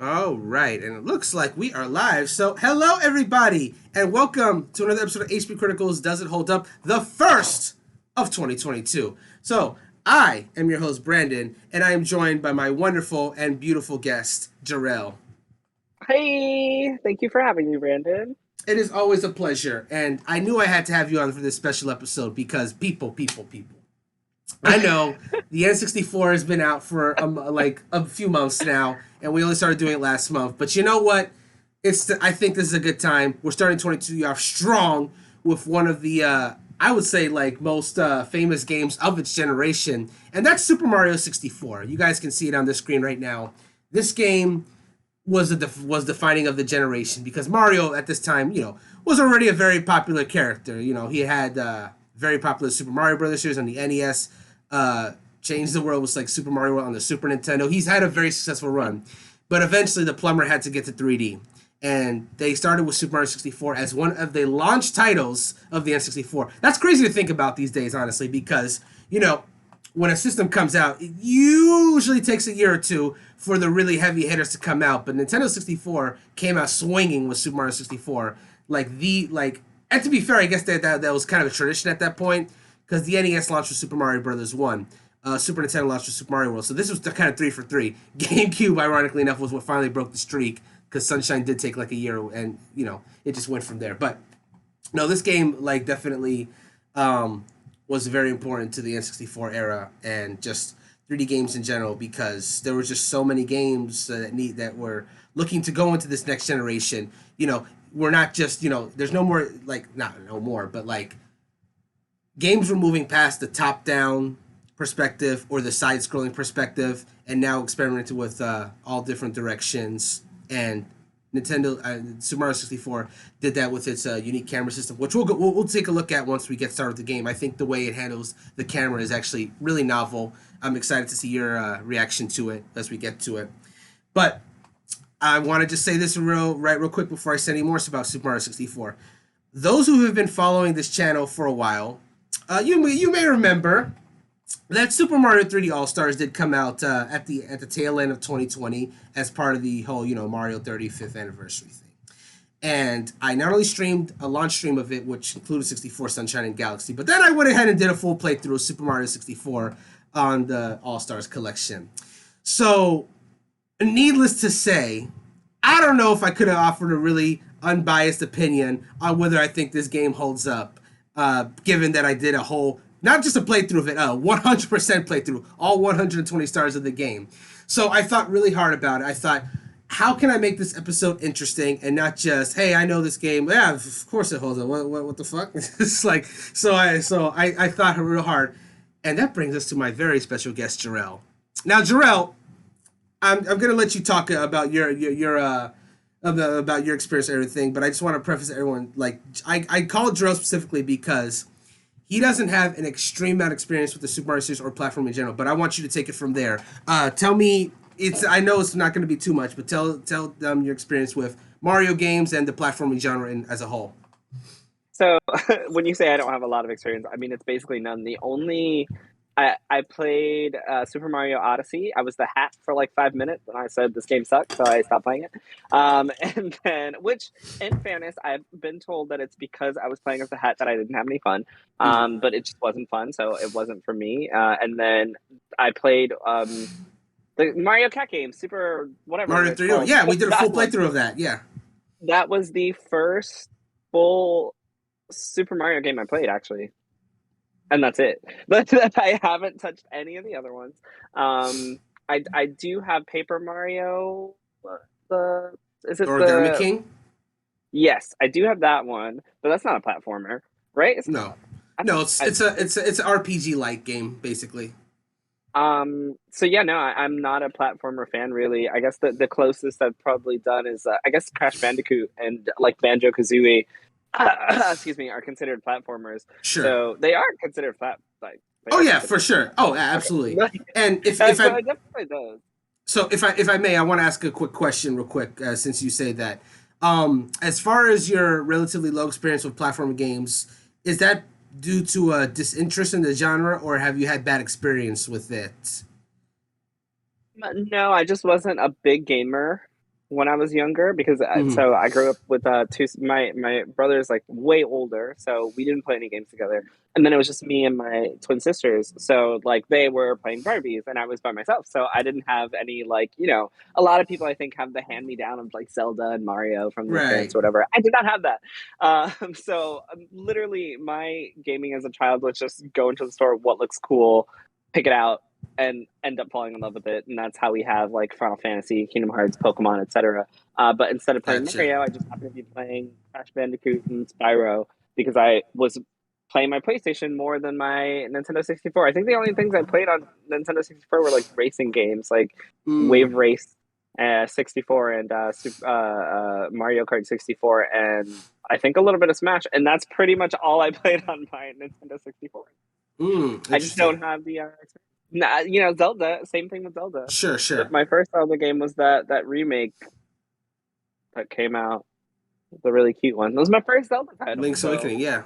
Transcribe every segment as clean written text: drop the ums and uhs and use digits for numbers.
All right, and it looks like we are live. So, hello everybody, and welcome to another episode of HP Critical's Does It Hold Up, the first of 2022. So, I am your host Brandon, and I am joined by my wonderful and beautiful guest Jerel. Hey, thank you for having me, Brandon. It is always a pleasure, and I knew I had to have you on for this special episode because people. I know the N64 has been out for like a few months now, and we only started doing it last month. But you know what? I think this is a good time. We're starting 22 off strong with one of the I would say like most famous games of its generation, and that's Super Mario 64. You guys can see it on the screen right now. This game was defining of the generation because Mario at this time, was already a very popular character. He had very popular Super Mario Brothers series on the NES. Changed the world was like Super Mario World on the Super Nintendo. He's had a very successful run, but eventually the plumber had to get to 3D, and they started with Super Mario 64 as one of the launch titles of the N64. That's crazy to think about these days, honestly, because when a system comes out, it usually takes a year or two for the really heavy hitters to come out. But Nintendo 64 came out swinging with Super Mario 64. And to be fair, I guess that was kind of a tradition at that point because the NES launched with Super Mario Brothers 1. Super Nintendo launched with Super Mario World. So this was the kind of three for three. GameCube, ironically enough, was what finally broke the streak because Sunshine did take like a year, and it just went from there. But no, this game like definitely was very important to the N64 era and just 3D games in general because there were just so many games that were looking to go into this next generation. We're not just there's no more like not no more, but like games were moving past the top down perspective or the side scrolling perspective and now experimenting with all different directions. And Nintendo Super Mario 64 did that with its unique camera system, which we'll take a look at once we get started with the game. I think the way it handles the camera is actually really novel. I'm excited to see your reaction to it as we get to it. But I want to just say this real quick before I say any more about Super Mario 64. Those who have been following this channel for a while, you may remember that Super Mario 3D All Stars did come out at the tail end of 2020 as part of the whole Mario 35th anniversary thing. And I not only streamed a launch stream of it, which included 64 Sunshine and Galaxy, but then I went ahead and did a full playthrough of Super Mario 64 on the All Stars collection. So, needless to say, I don't know if I could have offered a really unbiased opinion on whether I think this game holds up, given that I did a whole not just a playthrough of it, 100% playthrough, all 120 stars of the game. So I thought really hard about it. I thought, how can I make this episode interesting and not just, hey, I know this game. Yeah, of course it holds up. What the fuck? It's like, I thought real hard. And that brings us to my very special guest, Jerel. Now, Jerel, I'm gonna let you talk about about your experience and everything, but I just want to preface everyone like I called Jerel specifically because he doesn't have an extreme amount of experience with the Super Mario series or platform in general, but I want you to take it from there. Tell me, I know it's not going to be too much, but tell them your experience with Mario games and the platforming genre as a whole. So, when you say I don't have a lot of experience, I mean it's basically none. The only I played Super Mario Odyssey. I was the hat for like 5 minutes, and I said this game sucks, so I stopped playing it. And then, which, in fairness, I've been told that it's because I was playing as the hat that I didn't have any fun. Mm. But it just wasn't fun, so it wasn't for me. And then I played the Mario Kart game, Super whatever Mario it's 3D. called. Yeah, we did a full That one. playthrough of that. Yeah. That was the first full Super Mario game I played, actually, and that's it. But I haven't touched any of the other ones. I do have Paper Mario. The is it Origami the King? Yes, I do have that one, but that's not a platformer, right? No. I, No, it's an RPG like game, basically. so yeah, no, I'm not a platformer fan really. I guess the closest I've probably done is I guess Crash Bandicoot and like Banjo Kazooie, excuse me, are considered platformers. Sure. So they are considered they Oh are yeah, considered for sure. Oh, absolutely. okay. And if So I I definitely does. if I may, I want to ask a quick question, real quick, since you say that. As far as your relatively low experience with platform games, is that due to a disinterest in the genre, or have you had bad experience with it? No, I just wasn't a big gamer. when I was younger because Mm-hmm. so I grew up with two. My brother is like way older, so we didn't play any games together. And then it was just me and my twin sisters. So like they were playing Barbies, and I was by myself. So I didn't have any like a lot of people I think have the hand me down of like Zelda and Mario from their parents Right. or whatever. I did not have that. So literally my gaming as a child was just go into the store, what looks cool, pick it out, and end up falling in love with it, and that's how we have like Final Fantasy, Kingdom Hearts, Pokemon, etc. But instead of playing Gotcha. Mario, I just happened to be playing Crash Bandicoot and Spyro because I was playing my PlayStation more than my Nintendo 64. I think the only things I played on Nintendo 64 were like racing games, like Mm. Wave Race 64 and Mario Kart 64, and I think a little bit of Smash, and that's pretty much all I played on my Nintendo 64. I just Interesting. don't have the Nah, Zelda. Same thing with Zelda. Sure, sure. My first Zelda game was that remake that came out, the really cute one. That was my first Zelda title. Link's So Awakening, yeah.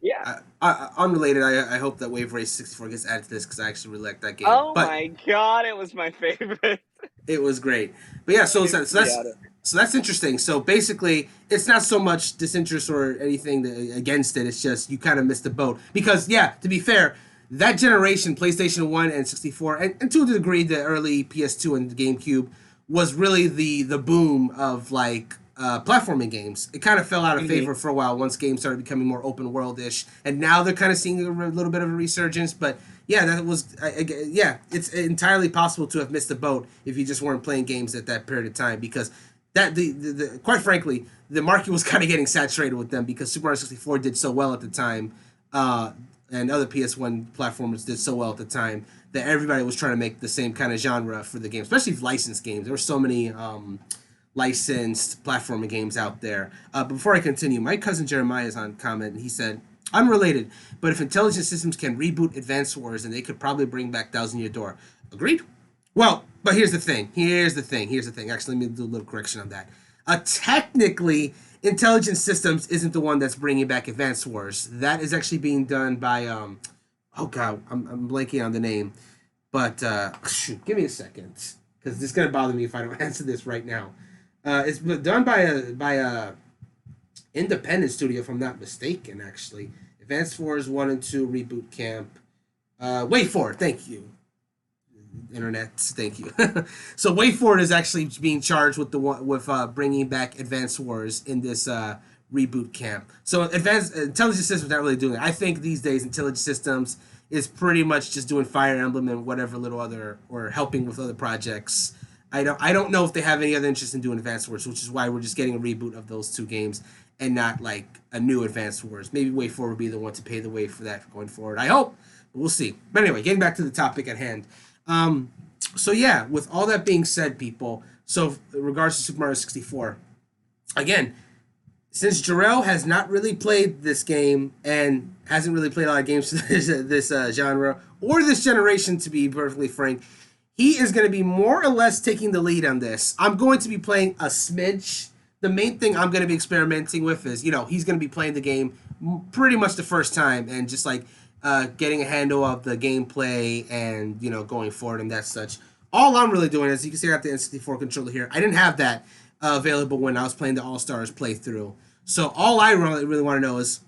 yeah. Unrelated, I hope that Wave Race 64 gets added to this because I actually really like that game. Oh But my god, it was my favorite. it was great. But yeah, It needs to be added. so that's interesting. So basically, it's not so much disinterest or anything against it. It's just you kind of missed the boat because yeah, to be fair, that generation, PlayStation 1 and 64, and to a degree the early PS2 and GameCube was really the boom of like platforming games. It kind of fell out of Hmm. favor for a while once games started becoming more open world ish, and now they're kind of seeing little bit of a resurgence. But yeah, that was yeah, it's entirely possible to have missed the boat if you just weren't playing games at that period of time because that the quite frankly the market was kind of getting saturated with them because Super Mario 64 did so well at the time. And other PS1 platformers did so well at the time that everybody was trying to make the same kind of genre for the game, especially licensed games. There were so many licensed platforming games out there. But before I continue, my cousin Jeremiah is on comment, and he said, unrelated, but if intelligent systems can reboot Advance Wars, then they could probably bring back Thousand Year Door. Agreed? Well, but here's the thing. Actually, let me do a little correction on that. Technically, Intelligent Systems isn't the one that's bringing back Advance Wars. That is actually being done by oh god, I'm blanking on the name. But shoot, give me a second because this is gonna bother me if I don't answer this right now. It's done by a independent studio, if I'm not mistaken. Actually, Advance Wars 1 and 2 Reboot Camp. Wait for it. Thank you, internet. Thank you. So Wait for it is actually being charged with the one with bringing back Advance Wars in this reboot camp. So advanced intelligent systems not really doing it. I think these days intelligent systems is pretty much just doing Fire Emblem and whatever little other or helping with other projects. I don't know if they have any other interest in doing Advanced Wars, which is why we're just getting a reboot of those two games and not like a new Advanced Wars. Maybe Way Forward will be the one to pay the way for that going forward. I hope, but we'll see. But anyway, getting back to the topic at hand. Um, so yeah, with all that being said, people. So in regards to Super Mario 64, again, since Jerel has not really played this game and hasn't really played a lot of games this genre or this generation, to be perfectly frank, he is going to be more or less taking the lead on this. I'm going to be playing a smidge. The main thing I'm going to be experimenting with is, he's going to be playing the game pretty much the first time and just like getting a handle of the gameplay and, going forward and that such. All I'm really doing is, you can see I got the N64 controller here. I didn't have that available when I was playing the All Stars playthrough. So all I really want to know is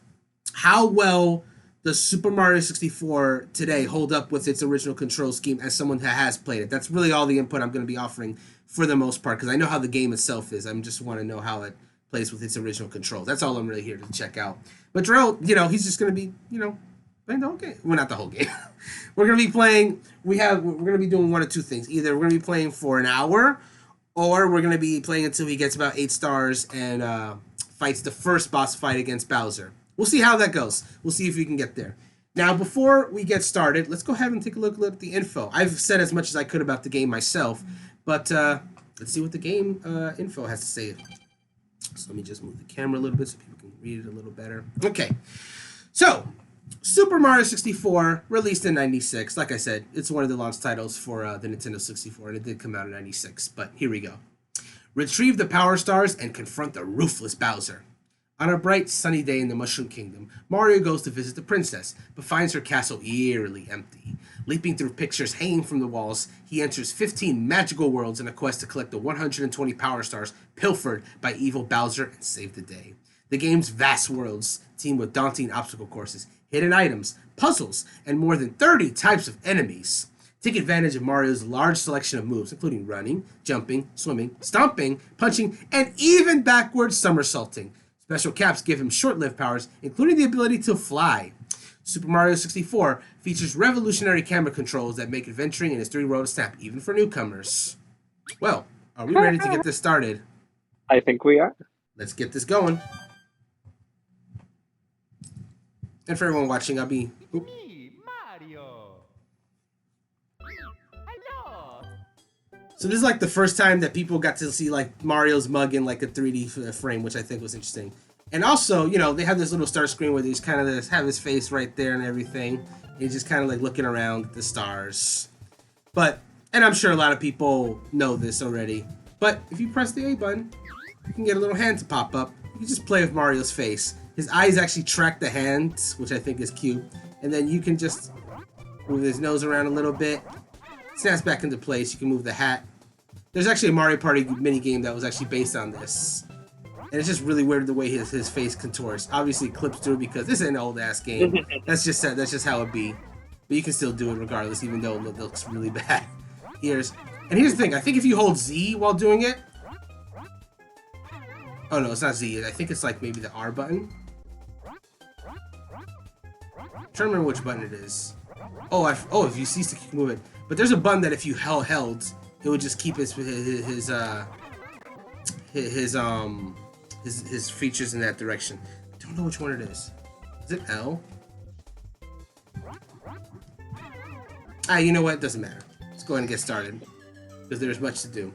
how well does Super Mario 64 today hold up with its original control scheme as someone that has played it? That's really all the input I'm going to be offering for the most part because I know how the game itself is. I just want to know how it plays with its original controls. That's all I'm really here to check out. But Jerel, he's just going to be, playing the whole game. Well, not the whole game. We're going to be playing. We're going to be doing one of two things. Either we're going to be playing for an hour, or we're going to be playing until he gets about 8 stars and fights the first boss fight against Bowser. We'll see how that goes. We'll see if we can get there. Now, before we get started, let's go ahead and take a look at the info. I've said as much as I could about the game myself, but let's see what the game info has to say. So let me just move the camera a little bit so people can read it a little better. Okay. So, Super Mario 64, released in 96. Like I said, it's one of the launch titles for the Nintendo 64, and it did come out in 96. But here we go. Retrieve the Power Stars and confront the ruthless Bowser. On a bright, sunny day in the Mushroom Kingdom, Mario goes to visit the princess, but finds her castle eerily empty. Leaping through pictures hanging from the walls, he enters 15 magical worlds in a quest to collect the 120 Power Stars pilfered by evil Bowser and save the day. The game's vast worlds teem with daunting obstacle courses, hidden items, puzzles, and more than 30 types of enemies. Take advantage of Mario's large selection of moves, including running, jumping, swimming, stomping, punching, and even backwards somersaulting. Special caps give him short-lived powers, including the ability to fly. Super Mario 64 features revolutionary camera controls that make adventuring in his 3D world a snap, even for newcomers. Well, are we ready to get this started? I think we are. Let's get this going. And for everyone watching, I'll be... Me, Mario. Hello. So this is like the first time that people got to see like Mario's mug in like a 3D frame, which I think was interesting. And also, you know, they have this little start screen where he's kind of have his face right there and everything. And he's just kind of like looking around at the stars. But, and I'm sure a lot of people know this already. But if you press the A button, you can get a little hand to pop up. You can just play with Mario's face. His eyes actually track the hand, which I think is cute. And then you can just move his nose around a little bit. Snaps back into place. You can move the hat. There's actually a Mario Party mini game that was actually based on this. And it's just really weird the way his face contours. Obviously, it clips through because this is an old ass game. That's just how it be. But you can still do it regardless, even though it looks really bad. Here's the thing. I think if you hold Z while doing it. Oh no, it's not Z. I think it's like maybe the R button. I'm trying to remember which button it is. Oh, if you cease to move it. But there's a button that if you held, it would just keep his features in that direction. I don't know which one it is. Is it L? You know what? It doesn't matter. Let's go ahead and get started because there's much to do.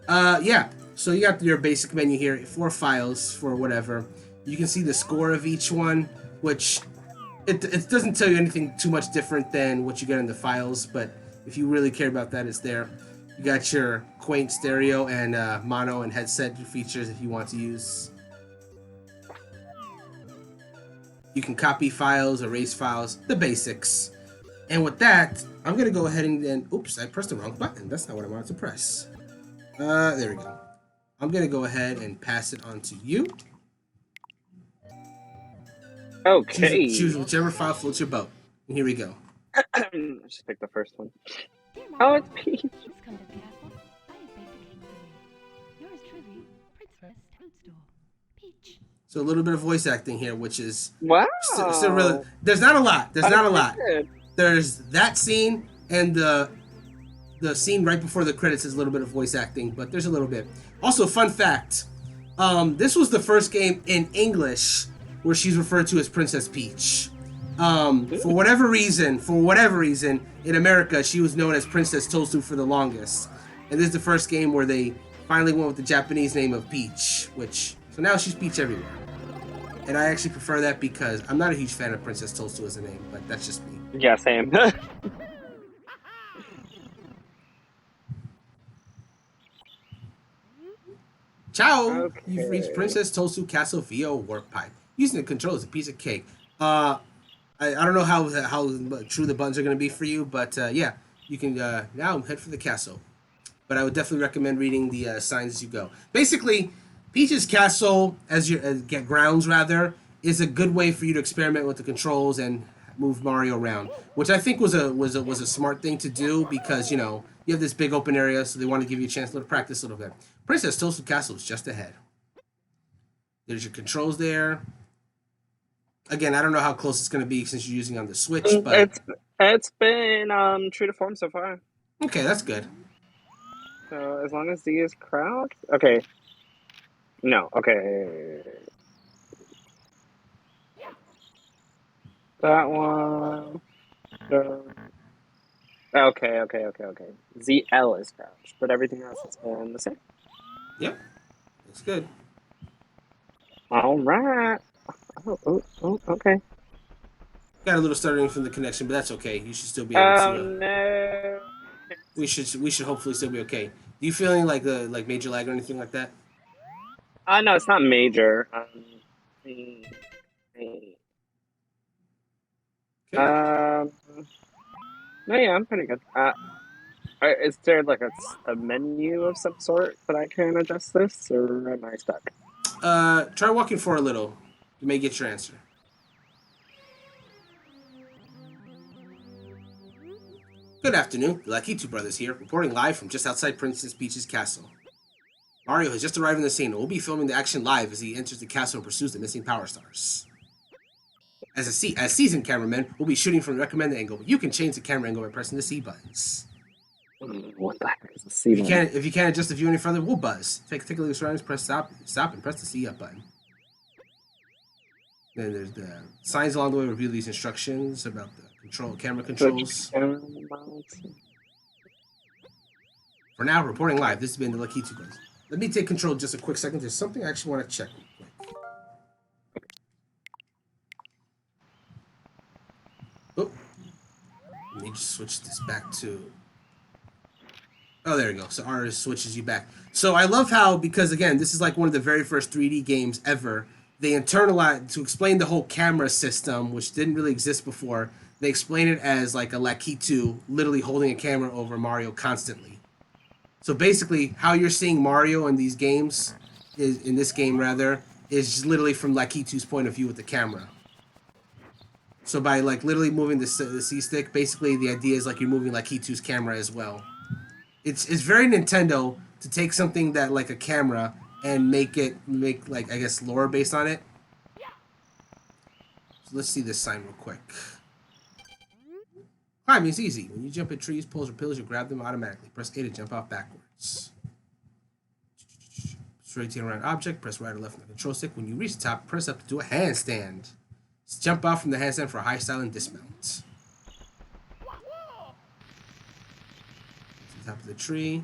Yeah. So you got your basic menu here, 4 files for whatever. You can see the score of each one, which it doesn't tell you anything too much different than what you get in the files, but if you really care about that, it's there. You got your quaint stereo and mono and headset features if you want to use. You can copy files, erase files, the basics. And with that, I'm going to go ahead and oops, I pressed the wrong button. That's not what I wanted to press. There we go. I'm going to go ahead and pass it on to you. Okay. Choose whichever file floats your boat. And here we go. Just pick the first one. Oh, it's Peach. Please come to the castle. I have baked a cake for you. Yours truly, Princess Toadstool. Peach. So a little bit of voice acting here, which is Wow. still really. There's not a lot. There's not a lot. Good. There's that scene and the scene right before the credits is a little bit of voice acting, but there's a little bit. Also, fun fact: this was the first game in English where she's referred to as Princess Peach. For whatever reason, in America, she was known as Princess Toadstool for the longest. And this is the first game where they finally went with the Japanese name of Peach, so now she's Peach everywhere. And I actually prefer that because I'm not a huge fan of Princess Toadstool as a name, but that's just me. Yeah, same. Ciao! Okay. You've reached Princess Toadstool Castle via warp pipe. Using the control as a piece of cake. I don't know how true the buttons are going to be for you, but yeah, you can now head for the castle. But I would definitely recommend reading the signs as you go. Basically, Peach's Castle, as your get grounds rather, is a good way for you to experiment with the controls and move Mario around, which I think was a smart thing to do because you know you have this big open area, so they want to give you a chance to practice a little bit. Princess Toadstool Castle is just ahead. There's your controls there. Again, I don't know how close it's going to be since you're using on the Switch, but it's been true to form so far. Okay, that's good. So as long as Z is crouched, okay. No, okay. That one. Okay. ZL is crouched, but everything else has been the same. Yep, that's good. All right. Oh, okay. Got a little stuttering from the connection, but that's okay. You should still be able to. No. We should hopefully still be okay. Do you feel any like major lag or anything like that? No, it's not major. Okay. No, yeah, I'm pretty good. Is there like a menu of some sort that I can adjust this, or am I stuck? Try walking for a little. You may get your answer. Good afternoon. The Lakitu brothers here, reporting live from just outside Princess Peach's castle. Mario has just arrived in the scene and will be filming the action live as he enters the castle and pursues the missing Power Stars. As seasoned cameramen, we'll be shooting from the recommended angle, but you can change the camera angle by pressing the C buttons. What the heck is the C button? If you can't adjust the view any further, we'll buzz. Take a look at the surroundings, press stop, and press the C up button. Then there's the signs along the way reveal these instructions about the camera controls. For now, reporting live. This has been the Lakitu Brothers. Let me take control just a quick second. There's something I actually want to check real quick. Oh, let me just switch this back to. Oh, there we go. So R switches you back. So I love how, because again, this is like one of the very first 3D games ever. They internalized to explain the whole camera system, which didn't really exist before. They explain it as like a Lakitu literally holding a camera over Mario constantly. So basically, how you're seeing Mario in these games, in this game rather, is literally from Lakitu's point of view with the camera. So by like literally moving the C stick, basically the idea is like you're moving Lakitu's camera as well. It's very Nintendo to take something that like a camera and make like I guess lore based on it. So let's see this sign real quick. Climbing is easy. When you jump at trees, poles, or pillars, you grab them automatically. Press A to jump off backwards. Rotate around an object, press right or left on the control stick. When you reach the top, press up to do a handstand. Just jump off from the handstand for a high style and dismount. To the top of the tree.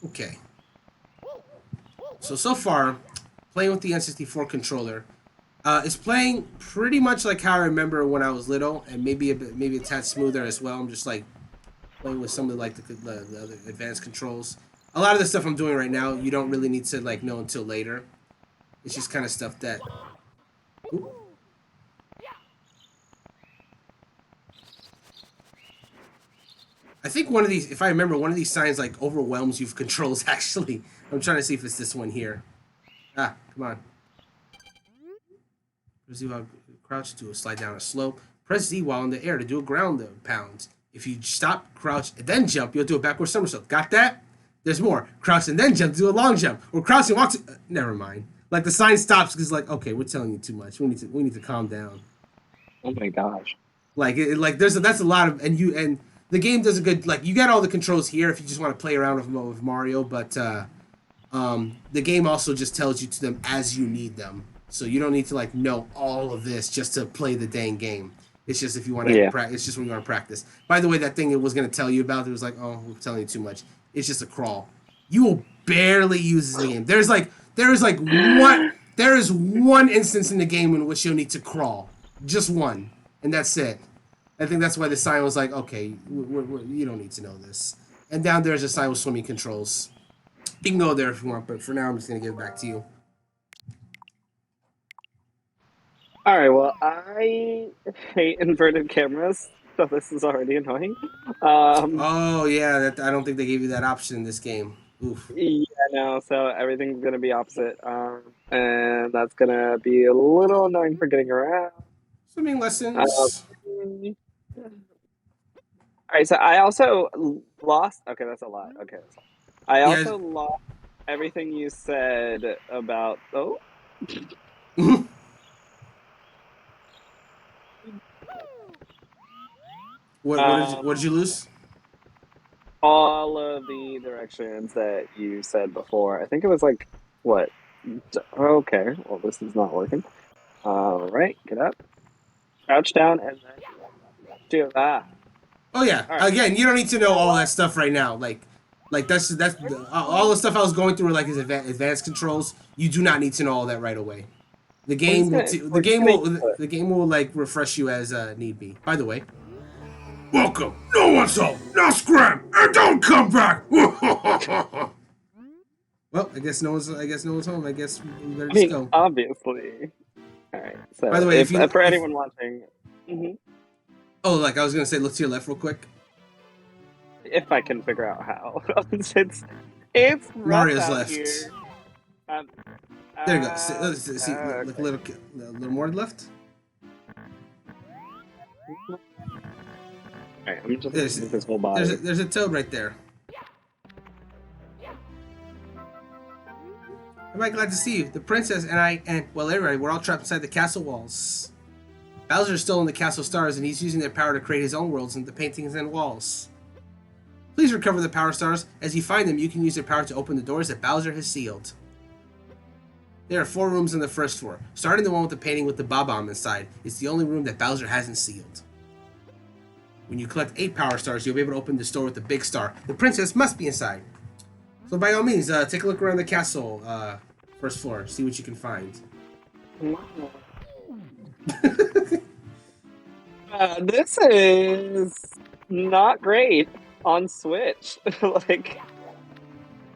Okay. So far, playing with the N64 controller, it's playing pretty much like how I remember when I was little, and maybe a tad smoother as well. I'm just like playing with some of like the other advanced controls. A lot of the stuff I'm doing right now, you don't really need to like know until later. It's just kind of stuff that. Ooh. I think one of these, if I remember, one of these signs like overwhelms you with controls. Actually, I'm trying to see if it's this one here. Ah, come on. Press Z while crouch to slide down a slope. Press Z while in the air to do a ground pound. If you stop, crouch, and then jump, you'll do a backward somersault. Got that? There's more. Crouch and then jump to do a long jump. Or crouch and walk to... never mind. Like the sign stops because it's like, okay, we're telling you too much. We need to calm down. Oh my gosh. Like that's a lot of and the game does a good, like, you got all the controls here if you just want to play around with Mario, but the game also just tells you to them as you need them. So you don't need to like know all of this just to play the dang game. It's just if you want to it's just when you want to practice. By the way, that thing it was going to tell you about, it was like, oh, we're telling you too much. It's just a crawl. You will barely use this in the game. There is one instance in the game in which you'll need to crawl. Just one. And that's it. I think that's why the sign was like, okay, you don't need to know this. And down there's a sign with swimming controls. You can go there if you want, but for now I'm just going to give it back to you. All right. Well, I hate inverted cameras, so this is already annoying. Oh yeah, I don't think they gave you that option in this game. Oof. Yeah, no. So everything's gonna be opposite, and that's gonna be a little annoying for getting around. Swimming lessons. All right. So I also lost. Okay, that's a lot. Okay, that's a lot. I also lost everything you said about. Oh. What did you lose? All of the directions that you said before. I think it was like, what? Okay, well, this is not working. All right, get up. Crouch down and then do Oh yeah. Right. Again, you don't need to know all that stuff right now. Like that's all the stuff I was going through, like his advanced controls. You do not need to know all that right away. The game will like refresh you as need be. By the way, welcome. No one's home. Now scram and don't come back. Well, I guess no one's home. I guess we better just go. Obviously. All right. So, by the way, for anyone watching, Oh, like I was gonna say, look to your left real quick. If I can figure out how. it's rough Mario's out left. here. Um, There you go. See, look a okay. little more left. Alright, I'm just There's, with this whole body. there's a toad right there. Am I glad to see you? The princess and I, and well, everybody, we're all trapped inside the castle walls. Bowser's still in the castle stars, and he's using their power to create his own worlds and the paintings and walls. Please recover the power stars. As you find them, you can use their power to open the doors that Bowser has sealed. There are 4 rooms on the first floor. Starting the one with the painting with the Bob-omb inside, it's the only room that Bowser hasn't sealed. When you collect 8 power stars, you'll be able to open the door with the big star. The princess must be inside. So by all means, take a look around the castle, first floor. See what you can find. This is not great on Switch. Like,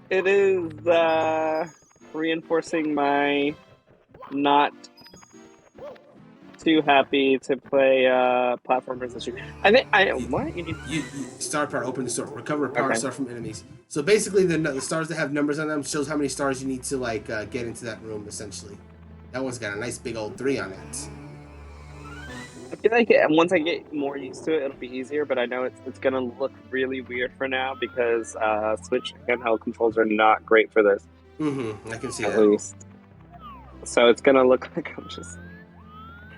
it is reinforcing my not too happy to play platformers this year. I think what you need. You star power, open the store, recover a power Okay. star from enemies. So basically, the stars that have numbers on them shows how many stars you need to like get into that room. Essentially, that one's got a nice big old 3 on it. I feel like once I get more used to it, it'll be easier. But I know it's gonna look really weird for now because Switch handheld controls are not great for this. I can see At that. least. So it's gonna look like I'm just.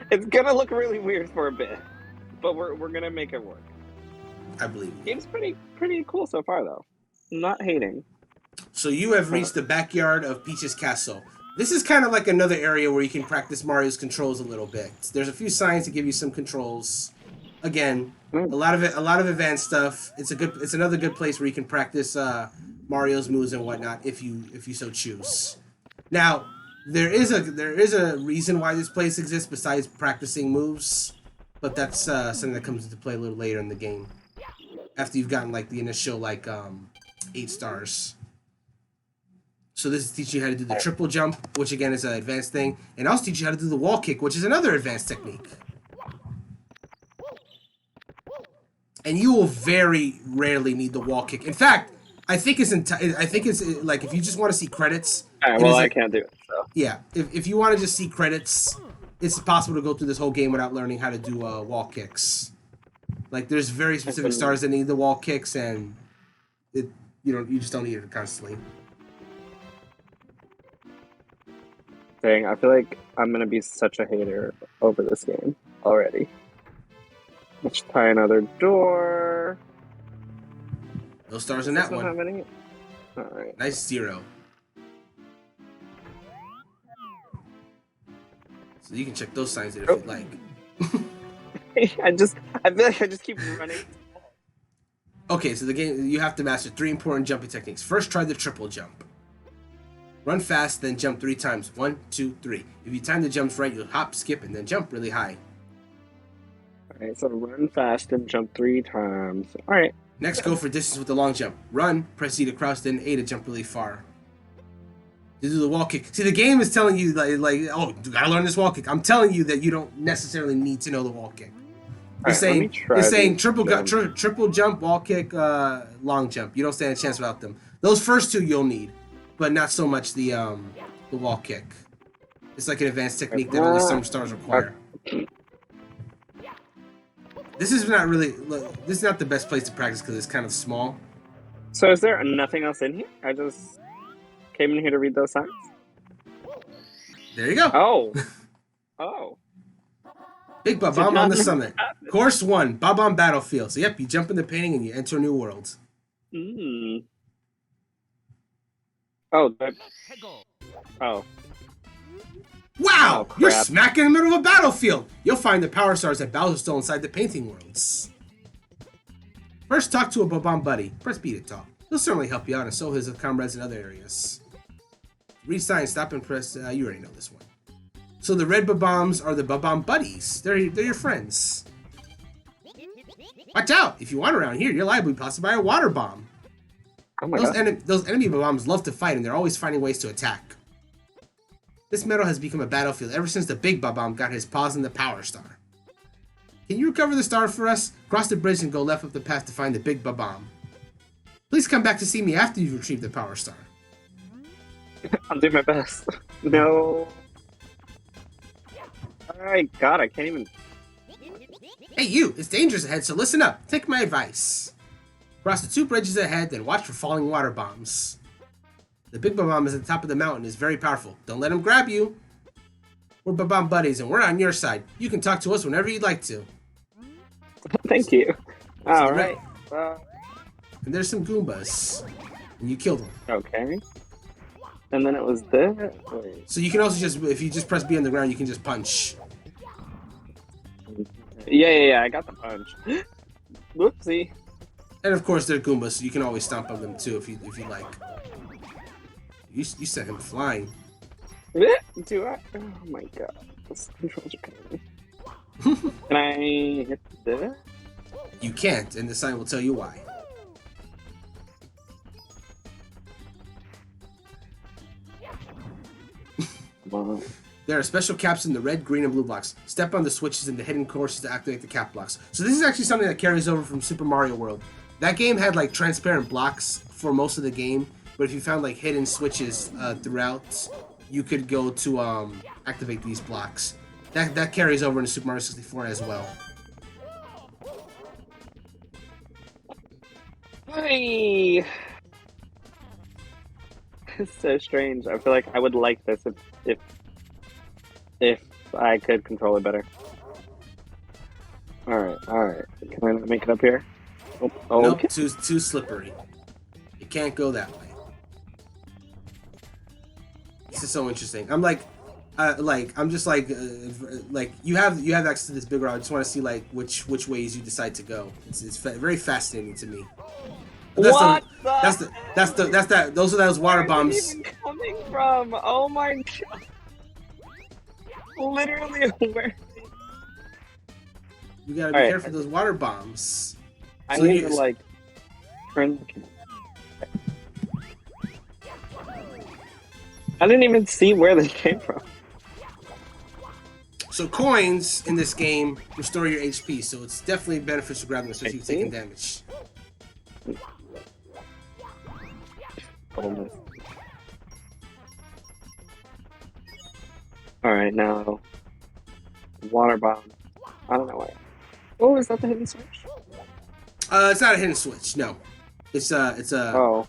It's gonna look really weird for a bit, but we're gonna make it work. I believe you. Game's pretty cool so far though. I'm not hating. So you have reached the backyard of Peach's castle. This is kind of like another area where you can practice Mario's controls a little bit. There's a few signs to give you some controls. Again, a lot of advanced stuff. It's another good place where you can practice Mario's moves and whatnot if you so choose. Now, there is a reason why this place exists besides practicing moves, but that's something that comes into play a little later in the game. After you've gotten like the initial like 8 stars. So this is teaching you how to do the triple jump, which again is an advanced thing, and also teach you how to do the wall kick, which is another advanced technique. And you will very rarely need the wall kick. In fact, I think it's like if you just want to see credits. Alright, well I can't do it. So. Yeah, if you want to just see credits, it's possible to go through this whole game without learning how to do wall kicks. Like there's very specific stars that need the wall kicks, and you just don't need it constantly. Dang, I feel like I'm gonna be such a hater over this game already. Let's try another door. No stars in that Does this one. have any? Alright. Nice 0. So you can check those signs if you'd like. I feel like I just keep running. Okay, so the game, you have to master 3 important jumping techniques. First, try the triple jump. Run fast, then jump 3 times. 1, 2, 3. If you time the jumps right, you'll hop, skip, and then jump really high. Alright, so run fast and jump 3 times. Alright. Next, go for distance with the long jump. Run, press E to crouch, then A to jump really far. To do the wall kick. See, the game is telling you, like, oh, you gotta learn this wall kick. I'm telling you that you don't necessarily need to know the wall kick. You're saying triple jump, wall kick, long jump. You don't stand a chance without them. Those first 2 you'll need, but not so much the wall kick. It's like an advanced technique that only some stars require. This is not the best place to practice because it's kind of small. So is there nothing else in here? I just came in here to read those signs. There you go. Oh. Oh. Big Bob-omb on the summit. Course 1, Bob-omb Battlefield. So yep, you jump in the painting and you enter a new world. Oh, oh. Wow! Oh, You're crap. smack in the middle of a battlefield! You'll find the power stars that Bowser stole inside the painting worlds. First, talk to a Bob-omb buddy. Press B to talk. He'll certainly help you out, and so his comrades in other areas. Read sign, stop and press. You already know this one. So the red Bob-ombs are the Bob-omb buddies. They're your friends. Watch out! If you wander around here, you're liable to be blasted by a water bomb. Oh my god. Those enemy Bob-ombs love to fight, and they're always finding ways to attack. This meadow has become a battlefield ever since the big Bob-omb got his paws in the Power Star. Can you recover the star for us? Cross the bridge and go left up the path to find the big bomb. Please come back to see me after you retrieve the power star. I'll do my best. No. Alright, God, I can't even... Hey you, it's dangerous ahead, so listen up. Take my advice. Cross the 2 bridges ahead, then watch for falling water bombs. The big bomb is at the top of the mountain, is very powerful. Don't let him grab you. We're bomb buddies, and we're on your side. You can talk to us whenever you'd like to. Thank you. Alright. And there's some Goombas. And you killed one. Okay. And then it was this. Wait. So you can also just, if you just press B on the ground, you can just punch. Yeah, I got the punch. Whoopsie. And of course, they're Goombas, so you can always stomp on them too if you like. You sent him flying. Do I? Oh my god. This controls are killing me. Can I hit this? You can't, and the sign will tell you why. There are special caps in the red, green, and blue blocks. Step on the switches in the hidden courses to activate the cap blocks. So this is actually something that carries over from Super Mario World. That game had like transparent blocks for most of the game, but if you found like hidden switches throughout, you could go to activate these blocks. That carries over into Super Mario 64 as well. Hey. It's so strange. I feel like I would like this if I could control it better. Alright. Can I make it up here? Oh, Nope, okay. too slippery. It can't go that way. This is so interesting. I'm like you have access to this big route. I just want to see like which ways you decide to go. It's very fascinating to me. But those are those water bombs. Where's it even coming from? Oh my god! Literally, where? You gotta be careful of those water bombs. I So need you- to like turn. I didn't even see where they came from. So coins in this game restore your HP, so it's definitely beneficial grabbing them, especially if you're taking damage. Alright, now water bomb. I don't know why. Oh, is that the hidden switch? It's not a hidden switch. No, it's a Oh,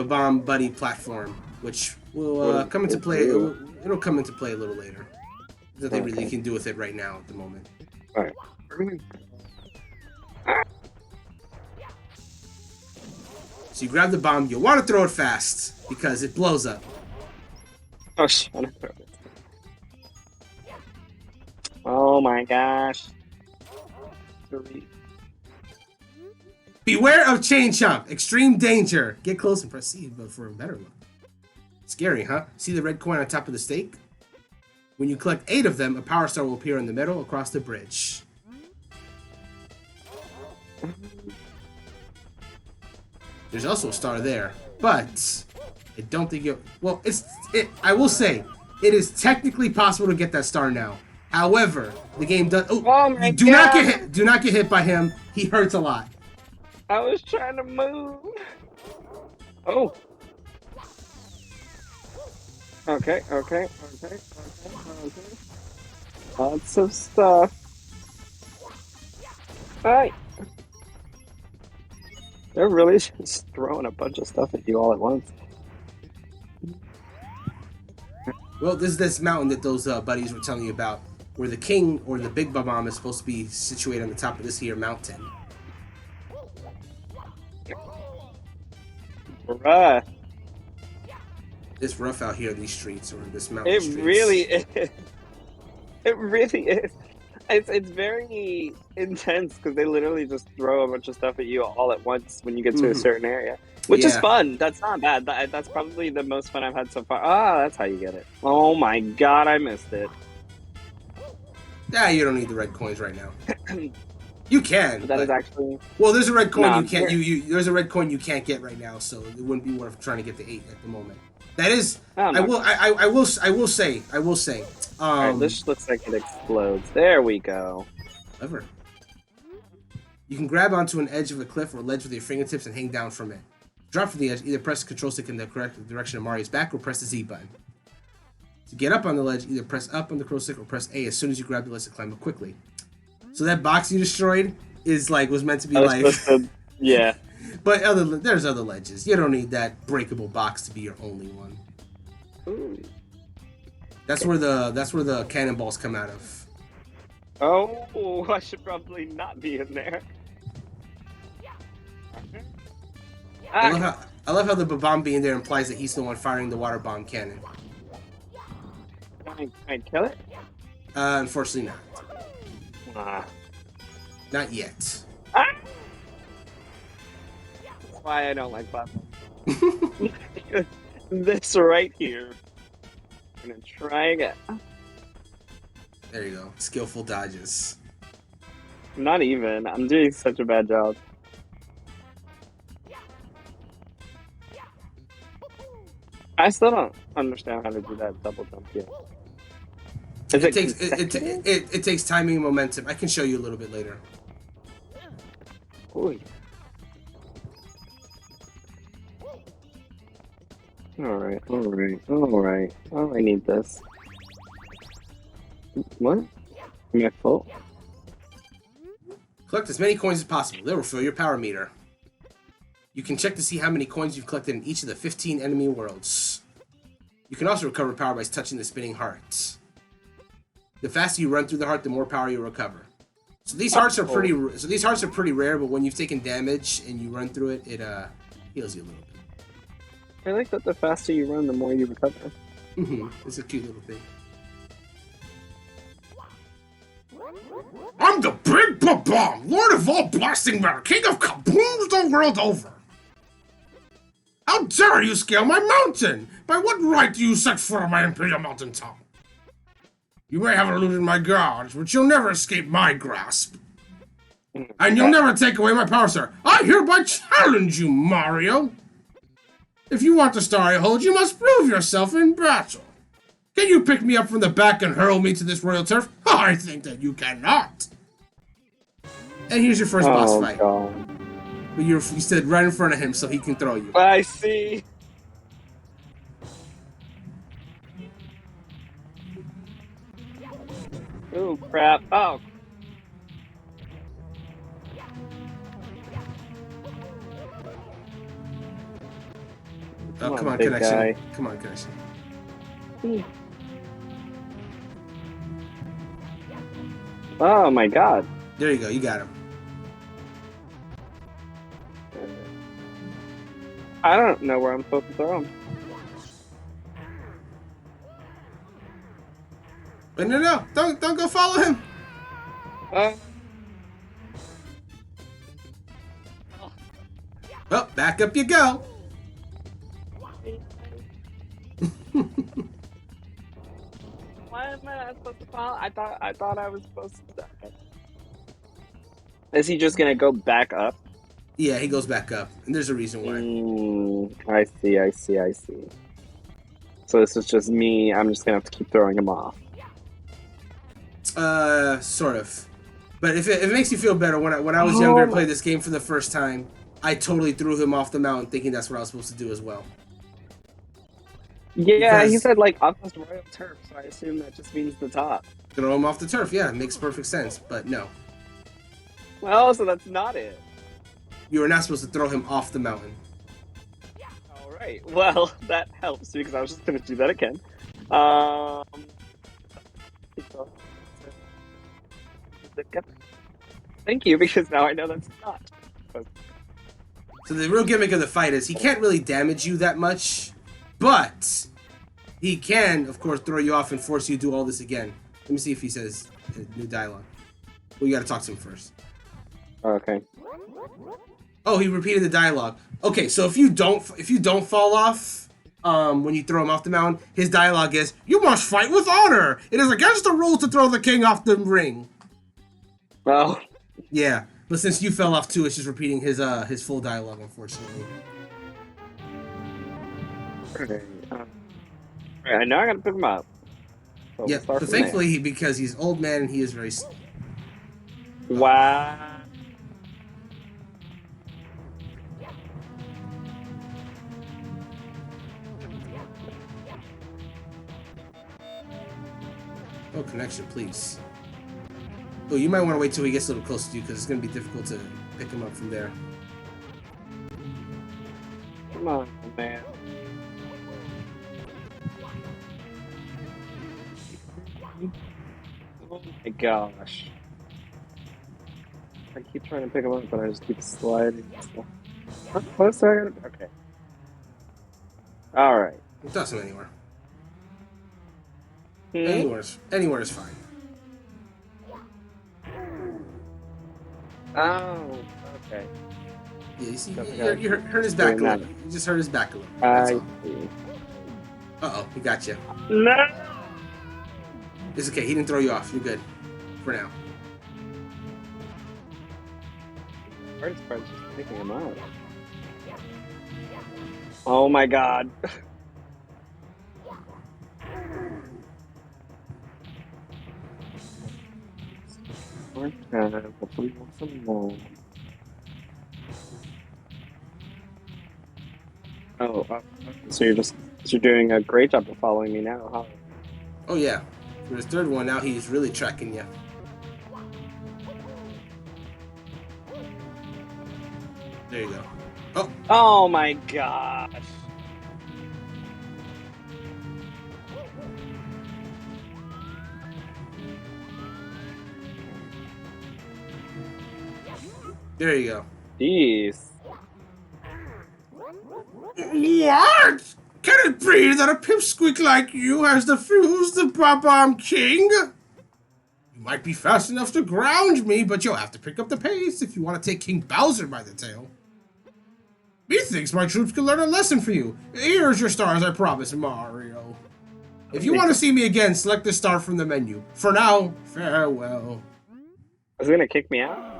bomb buddy platform, which will come into play. It'll come into play a little later. There's nothing really you can do with it right now at the moment. alright. So you grab the bomb. You'll want to throw it fast because it blows up. Oh shit! Oh my gosh! Beware of chain chomp. Extreme danger. Get close and proceed, but for a better look. Scary, huh? See the red coin on top of the stake? When you collect 8 of them, a power star will appear in the middle across the bridge. There's also a star there, but I don't think you. Well, I will say it is technically possible to get that star now. However, the game does. Oh my do not God. get hit. Do not get hit by him. He hurts a lot. I was trying to move. Oh. Okay. Lots of stuff. Hi. They're really just throwing a bunch of stuff at you all at once. Well, this is this mountain that those buddies were telling you about, where the king or the big bomb is supposed to be situated on the top of this here mountain. Bruh. It's rough out here in these streets or this mountain It streets. really is. It really is. It's very intense because they literally just throw a bunch of stuff at you all at once when you get to a certain area, which is Yeah. fun. That's not bad. That's probably the most fun I've had so far. Ah, that's how you get it. Oh my god, I missed it. Yeah, you don't need the red coins right now. You can. That but- is actually. Well, there's a red coin Nah, you can't. we're- There's a red coin you can't get right now, so it wouldn't be worth trying to get the 8 at the moment. That is. I don't know. I will say. Alright, this looks like it explodes. There we go. Clever. You can grab onto an edge of a cliff or ledge with your fingertips and hang down from it. Drop from the edge, either press the control stick in the correct direction of Mario's back or press the Z button. To get up on the ledge, either press up on the control stick or press A as soon as you grab the ledge to climb up quickly. So that box you destroyed was meant to be yeah. But there's other ledges. You don't need that breakable box to be your only one. Ooh. That's where the cannonballs come out of. Oh, I should probably not be in there. I love how the bomb being there implies that he's the one firing the water bomb cannon. Can I kill it? Unfortunately not. Ah. Not yet. Ah! That's why I don't like platforms. This right here. I'm gonna try again. There you go. Skillful dodges. Not even. I'm doing such a bad job. I still don't understand how to do that double jump yet. It takes timing and momentum. I can show you a little bit later. Ooh. Alright. Oh, I need this. What? Am I full? Collect as many coins as possible. They will fill your power meter. You can check to see how many coins you've collected in each of the 15 enemy worlds. You can also recover power by touching the spinning hearts. The faster you run through the heart, the more power you recover. So these hearts are pretty rare, but when you've taken damage and you run through it, it heals you a little bit. I like that the faster you run, the more you recover. It's a cute little thing. I'm the Big Bomb, Lord of all blasting matter, King of Kaboom the world over. How dare you scale my mountain? By what right do you set foot on my Imperial mountaintop? You may have eluded my guards, but you'll never escape my grasp. And you'll never take away my power, sir. I hereby challenge you, Mario. If you want the star I hold, you must prove yourself in battle. Can you pick me up from the back and hurl me to this royal turf? I think that you cannot. And here's your first boss fight. God. But you stood right in front of him so he can throw you. I see. Oh, crap. Oh. Oh, come on, big connection. guy. Come on, connection. Oh my god. There you go, you got him. I don't know where I'm supposed to throw him. But no, don't go follow him. Well, back up you go. Why am I not supposed to follow? I thought I was supposed to. Is he just gonna go back up? Yeah, he goes back up, and there's a reason why. I see. So this is just me. I'm just gonna have to keep throwing him off. Sort of. But if it makes you feel better, when I was younger and played this game for the first time, I totally threw him off the mountain, thinking that's what I was supposed to do as well. Yeah, Because he said like off this royal turf, so I assume that just means the top. throw him off the turf, yeah, it makes perfect sense. But no, Well, so that's not it. you are not supposed to throw him off the mountain. Alright, well, that helps because I was just gonna do that again. Thank you, because now I know that's not. So the real gimmick of the fight is he can't really damage you that much, but he can, of course, throw you off and force you to do all this again. Let me see if he says new dialogue. Well, you gotta talk to him first. Okay. Oh, he repeated the dialogue. Okay, so if you don't fall off when you throw him off the mountain, his dialogue is, "You must fight with honor. It is against the rules to throw the king off the ring." Well. Yeah, but since you fell off too, it's just repeating his full dialogue, unfortunately. Okay. Alright, now I gotta pick him up. So Yeah, we'll start but from thankfully, because he's old man and he is very. Wow. Oh, connection, please. Oh, you might want to wait till he gets a little closer to you because it's going to be difficult to pick him up from there. Come on, man. Oh my gosh. I keep trying to pick him up, but I just keep sliding. How close do I gotta... Okay. Alright. Toss him anywhere. Hmm? Anywhere is fine. Oh, okay. Yeah, you see, Okay. you hurt his back a Doing that. little. You just hurt his back a little. That's I all. see. Uh-oh, he got you. No! It's okay. He didn't throw you off. You're good. For now. Hardest part is just picking him up. Oh my god. Hopefully we'll some more. Oh, so you're doing a great job of following me now, huh? Oh, yeah. For his third one, now he's really tracking you. There you go. Oh, Oh my gosh. there you go. Jeez. What? Can it be that a pipsqueak like you has defused the Bomb King? You might be fast enough to ground me, but you'll have to pick up the pace if you want to take King Bowser by the tail. Methinks my troops can learn a lesson for you. Here's your stars, I promise, Mario. If you want to see me again, select the star from the menu. For now, farewell. Was it gonna kick me out?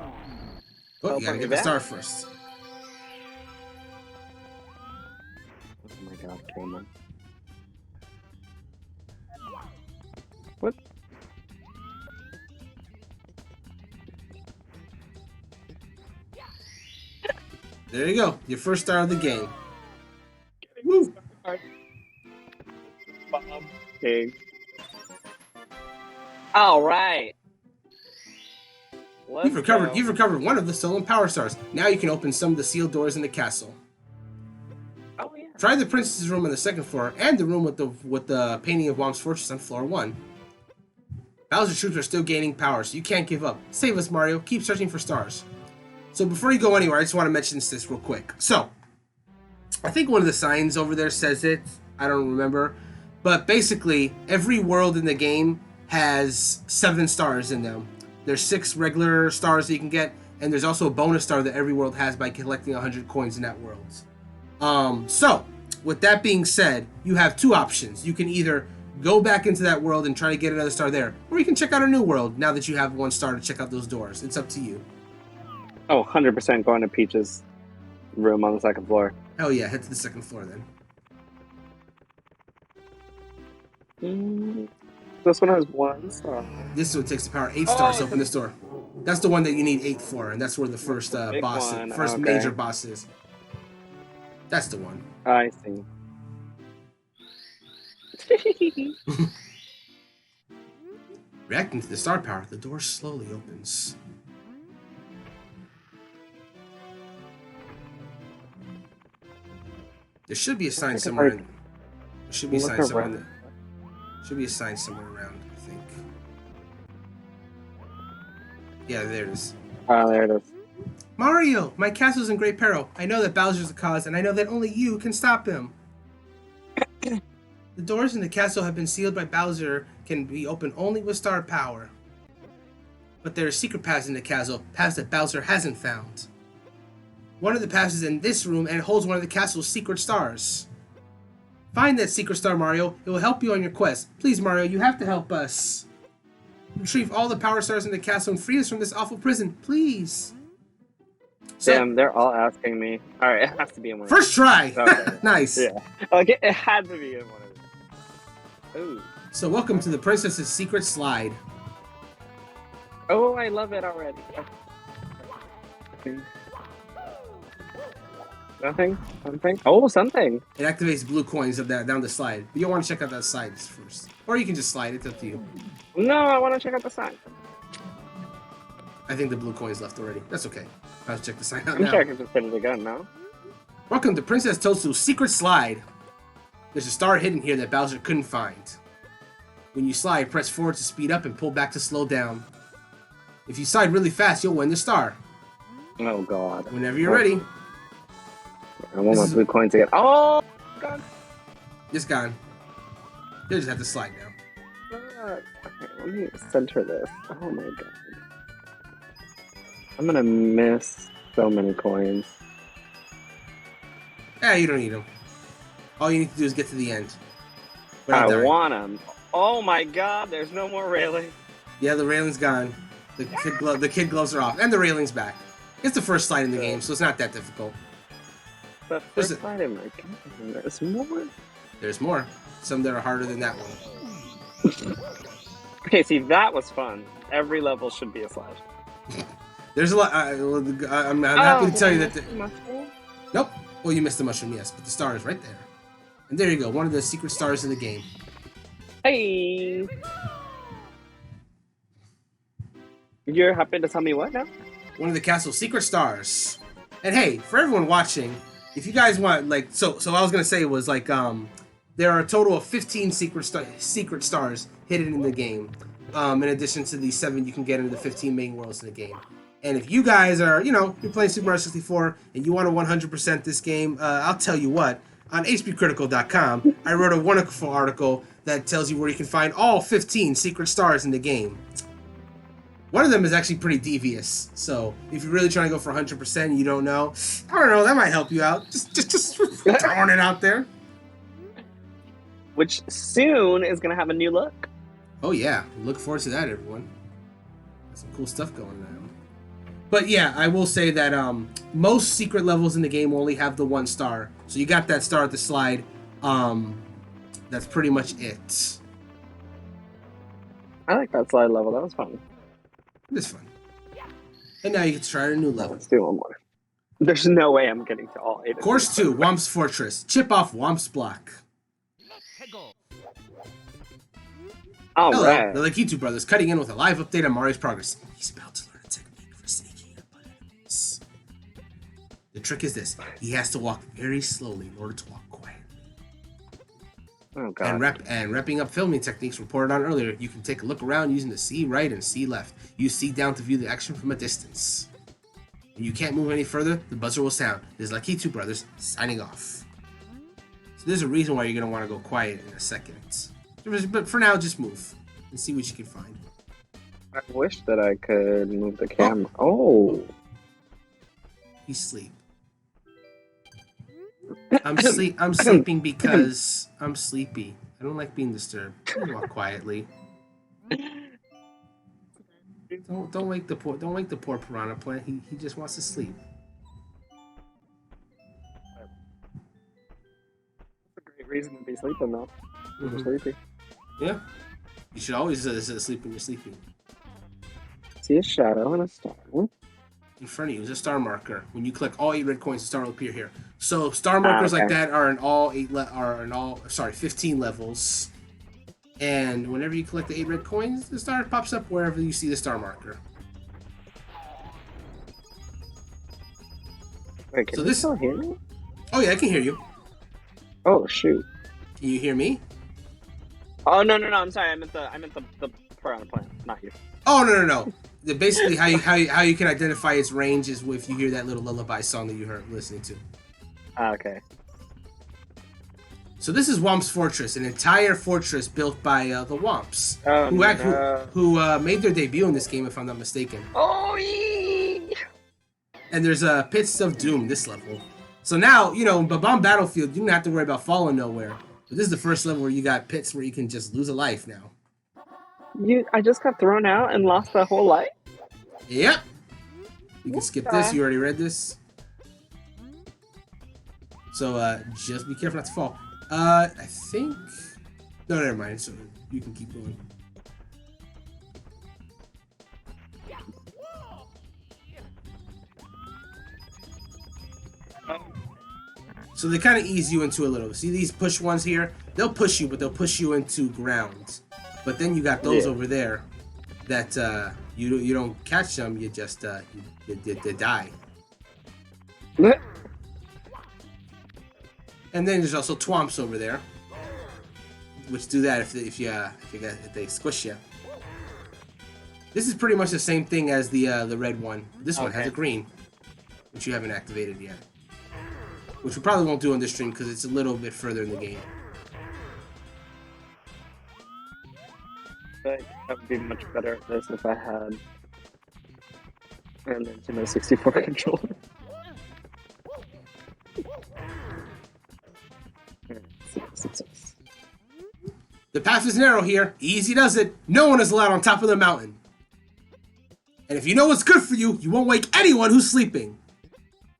Oh, you gotta get the star first. Oh my god, come on. What? There you go. Your first star of the game. Woo! Bomb King. Alright. You've recovered one of the stolen power stars. Now you can open some of the sealed doors in the castle. Oh yeah. Try the princess's room on the second floor and the room with the painting of Whomp's fortress on floor 1. Bowser's troops are still gaining power, so you can't give up. Save us, Mario. Keep searching for stars. So before you go anywhere, I just want to mention this real quick. So, I think one of the signs over there says it. I don't remember. But basically, every world in the game has 7 stars in them. There's 6 regular stars that you can get, and there's also a bonus star that every world has by collecting 100 coins in that world. So, with that being said, you have 2 options. You can either go back into that world and try to get another star there, or you can check out a new world now that you have 1 star to check out those doors. It's up to you. Oh, 100% going to Peach's room on the second floor. Oh yeah, head to the second floor then. This one has 1 star. This one takes the power 8 stars to open this door. That's the one that you need 8 for, and that's where the first boss, first major boss is. That's the one. I see. Reacting to the star power, the door slowly opens. There should be a sign somewhere in. There should be a sign somewhere in there. Should be a sign somewhere around, I think. Yeah, there it is. Ah, there it is. Mario, my castle's in great peril. I know that Bowser's the cause, and I know that only you can stop him. The doors in the castle have been sealed by Bowser, can be opened only with star power. But there are secret paths in the castle, paths that Bowser hasn't found. One of the paths is in this room, and it holds one of the castle's secret stars. Find that secret star, Mario. It will help you on your quest. Please, Mario, you have to help us. Retrieve all the power stars in the castle and free us from this awful prison, please. So, Damn, they're all asking me. Alright, it has to be in one of first try! Okay. Nice. Yeah. Okay, it had to be in one of them. Ooh. So welcome to the Princess's Secret Slide. Oh, I love it already. Nothing? Something? Oh, something. It activates blue coins of that down the slide. But you'll want to check out that side first. Or you can just slide, it's up to you. No, I want to check out the sign. I think the blue coin's left already. That's okay. I'll check the sign out I'm now. sure I can just put it again now. Welcome to Princess Toadstool's Secret Slide. There's a star hidden here that Bowser couldn't find. When you slide, press forward to speed up and pull back to slow down. If you slide really fast, you'll win the star. Oh, God. Whenever you're ready. I want my blue coins again. Oh, God. It's gone. You'll just have to slide now. Okay, let me center this. Oh, my God. I'm gonna miss so many coins. You don't need them. All you need to do is get to the end. Without I dying. want them. Oh, my God. There's no more railing. Yeah, the railing's gone. The kid gloves are off. And the railing's back. It's the first slide in the game, so it's not that difficult. The first slide in my game. There's more. There's more. Some that are harder than that one. Okay, see, that was fun. Every level should be a slide. There's a lot. I'm happy to tell you that. Mushroom? Nope. Well, you missed the mushroom, yes, but the star is right there. And there you go, one of the secret stars in the game. Hey! You're happy to tell me what now? One of the castle's secret stars. And hey, for everyone watching, if you guys want, like, so what I was gonna say was like, there are a total of 15 secret stars hidden in the game. In addition to the 7 you can get into the 15 main worlds in the game. And if you guys are, you're playing Super Mario 64 and you want to 100% this game, I'll tell you what. On HPCritical.com, I wrote a wonderful article that tells you where you can find all 15 secret stars in the game. One of them is actually pretty devious, so if you're really trying to go for 100% and you don't know, that might help you out. Just throwing it out there. Which soon is going to have a new look. Oh yeah, look forward to that, everyone. There's some cool stuff going on. But yeah, I will say that most secret levels in the game only have the 1 star. So you got that star at the slide. That's pretty much it. I like that slide level. That was fun. It's fun. And now you can try a new level. Let's do one more. There's no way I'm getting to all 8 of Course these. 2, Womp's Fortress. Chip off Womp's block. All Hello, right. the Lakitu brothers cutting in with a live update on Mario's progress. He's about to learn a technique for sneaking up on enemies. The trick is this. He has to walk very slowly in order to walk quietly. Oh, God. And wrapping up filming techniques reported on earlier, you can take a look around using the C right and C left. Use C down to view the action from a distance. When you can't move any further, the buzzer will sound. This is Lakitu brothers signing off. So there's a reason why you're going to want to go quiet in a second. But for now, just move and see what you can find. I wish that I could move the camera. Oh. He's asleep. I'm sleeping because I'm sleepy. I don't like being disturbed. I walk quietly. Don't wake the poor piranha plant. He just wants to sleep. That's a great reason to be sleeping, though. You're Mhm. sleepy. Yeah. You should always sleep when you're sleeping. See a shadow and a star. In front of you is a star marker. When you click all 8 red coins, the star will appear here. So star markers like that are in all 15 levels. And whenever you collect the 8 red coins, the star pops up wherever you see the star marker. Wait, can So you this- still hear me? Oh yeah, I can hear you. Oh, shoot. Can you hear me? Oh, no. I'm sorry. I meant the piranha plant, not you. Oh no. Basically, how you can identify its range is if you hear that little lullaby song that you heard listening to. Okay. So this is Womp's Fortress, an entire fortress built by the Womps, Oh, who made their debut in this game, if I'm not mistaken. Oh, yee! And there's Pits of Doom this level. So now, in Bomb Battlefield, you don't have to worry about falling nowhere. But this is the first level where you got pits where you can just lose a life now. I just got thrown out and lost a whole life? Yep. You can skip this. You already read this. So just be careful not to fall. I think... No, never mind. So you can keep going. So they kind of ease you into a little. See these push ones here? They'll push you, but they'll push you into ground. But then you got those over there that you don't catch them. You just you die. And then there's also twomps over there, which do that if they squish you. This is pretty much the same thing as the red one. This one has a green, which you haven't activated yet. Which we probably won't do on this stream because it's a little bit further in the game. But that would be much better at this if I had an Nintendo 64 controller. The path is narrow here. Easy does it. No one is allowed on top of the mountain. And if you know what's good for you, you won't wake anyone who's sleeping.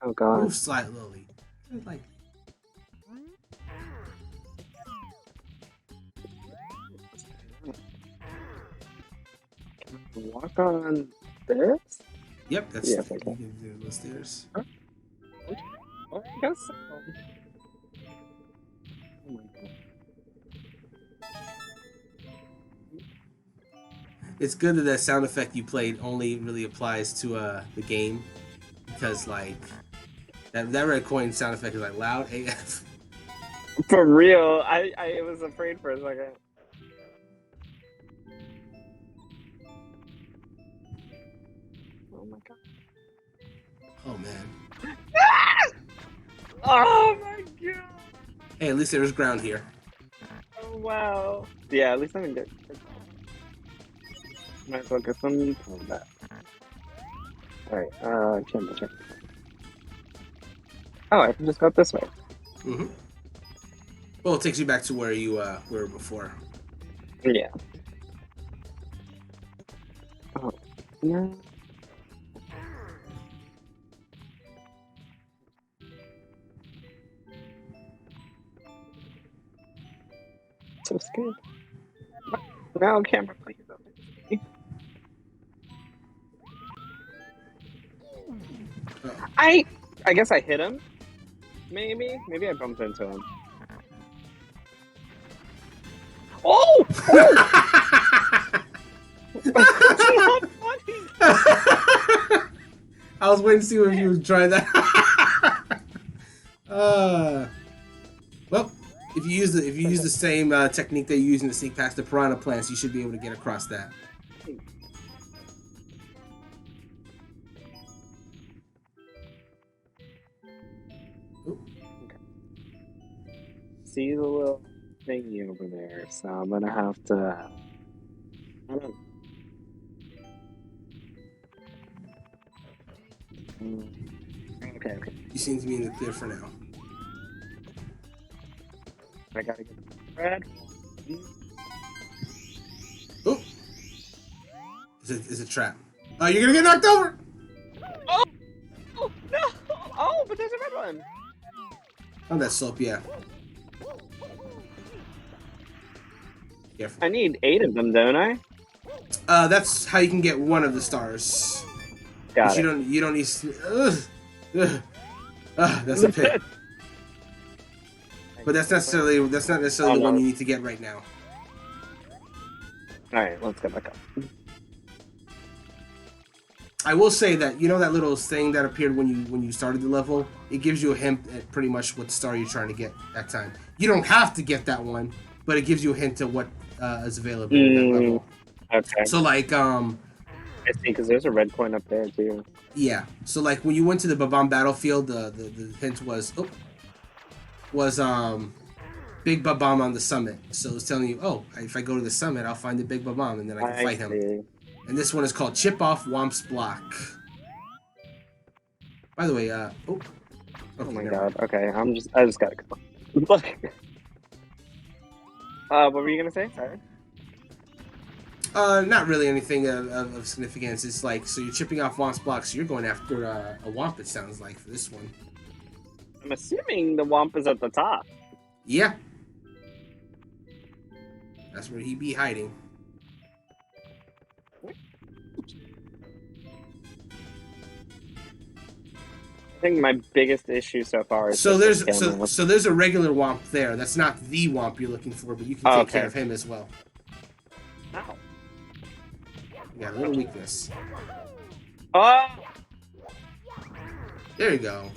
Oh god. Move slowly. Like. Walk on this? Yep, that's yeah, you can do those stairs. Huh? Oh, I guess so. Oh my god. It's good that that sound effect you played only really applies to the game, because like that red coin sound effect is like loud AF. For real, I was afraid for a second. Oh my god. Oh man. Oh my god. Hey, at least there's ground here. Oh wow. Yeah, at least I'm in good. Might as well get some combat. Alright, chamber. Oh, I can just go up this way. Mm-hmm. Well, it takes you back to where you were before. Yeah. Oh, no. So scared. Now camera please. I guess I hit him. Maybe I bumped into him. Oh! That's not funny. I was waiting to see if you would try that. Well, if you use the same technique that you use in the sneak past the piranha plants, you should be able to get across that. See the little thingy over there, so I'm gonna have to. I don't. Okay. You seem to be in the clear for now. I gotta get the red. Oh, it's a trap. Oh, you're gonna get knocked over. Oh! Oh no! Oh, but there's a red one. On that slope, yeah. Careful. I need 8 of them, don't I? That's how you can get one of the stars. Got it. You don't need. That's a pit. But that's not necessarily the one you need to get right now. Alright, let's get back up. I will say that you know that little thing that appeared when you started the level. It gives you a hint at pretty much what star you're trying to get that time. You don't have to get that one, but it gives you a hint of what is available at that level. Okay. So like I see, because there's a red coin up there too. yeah. So like when you went to the Babam battlefield, the hint was Big Babam on the summit. So it's telling you, oh, if I go to the summit, I'll find the Big Babam and then I can fight him. And this one is called Chip Off Womp's Block. By the way, oh my god. Okay, I just gotta go. Look. What were you gonna say? Sorry. Not really anything of significance. It's like, so you're chipping off Womp's block, so you're going after a Womp, it sounds like, for this one. I'm assuming the Womp is at the top. Yeah. That's where he be hiding. think my biggest issue so far is So just there's the camera. so there's a regular Womp there. That's not the Womp you're looking for, but you can take care of him as well. Ow. You got a little weakness. Oh! There you go.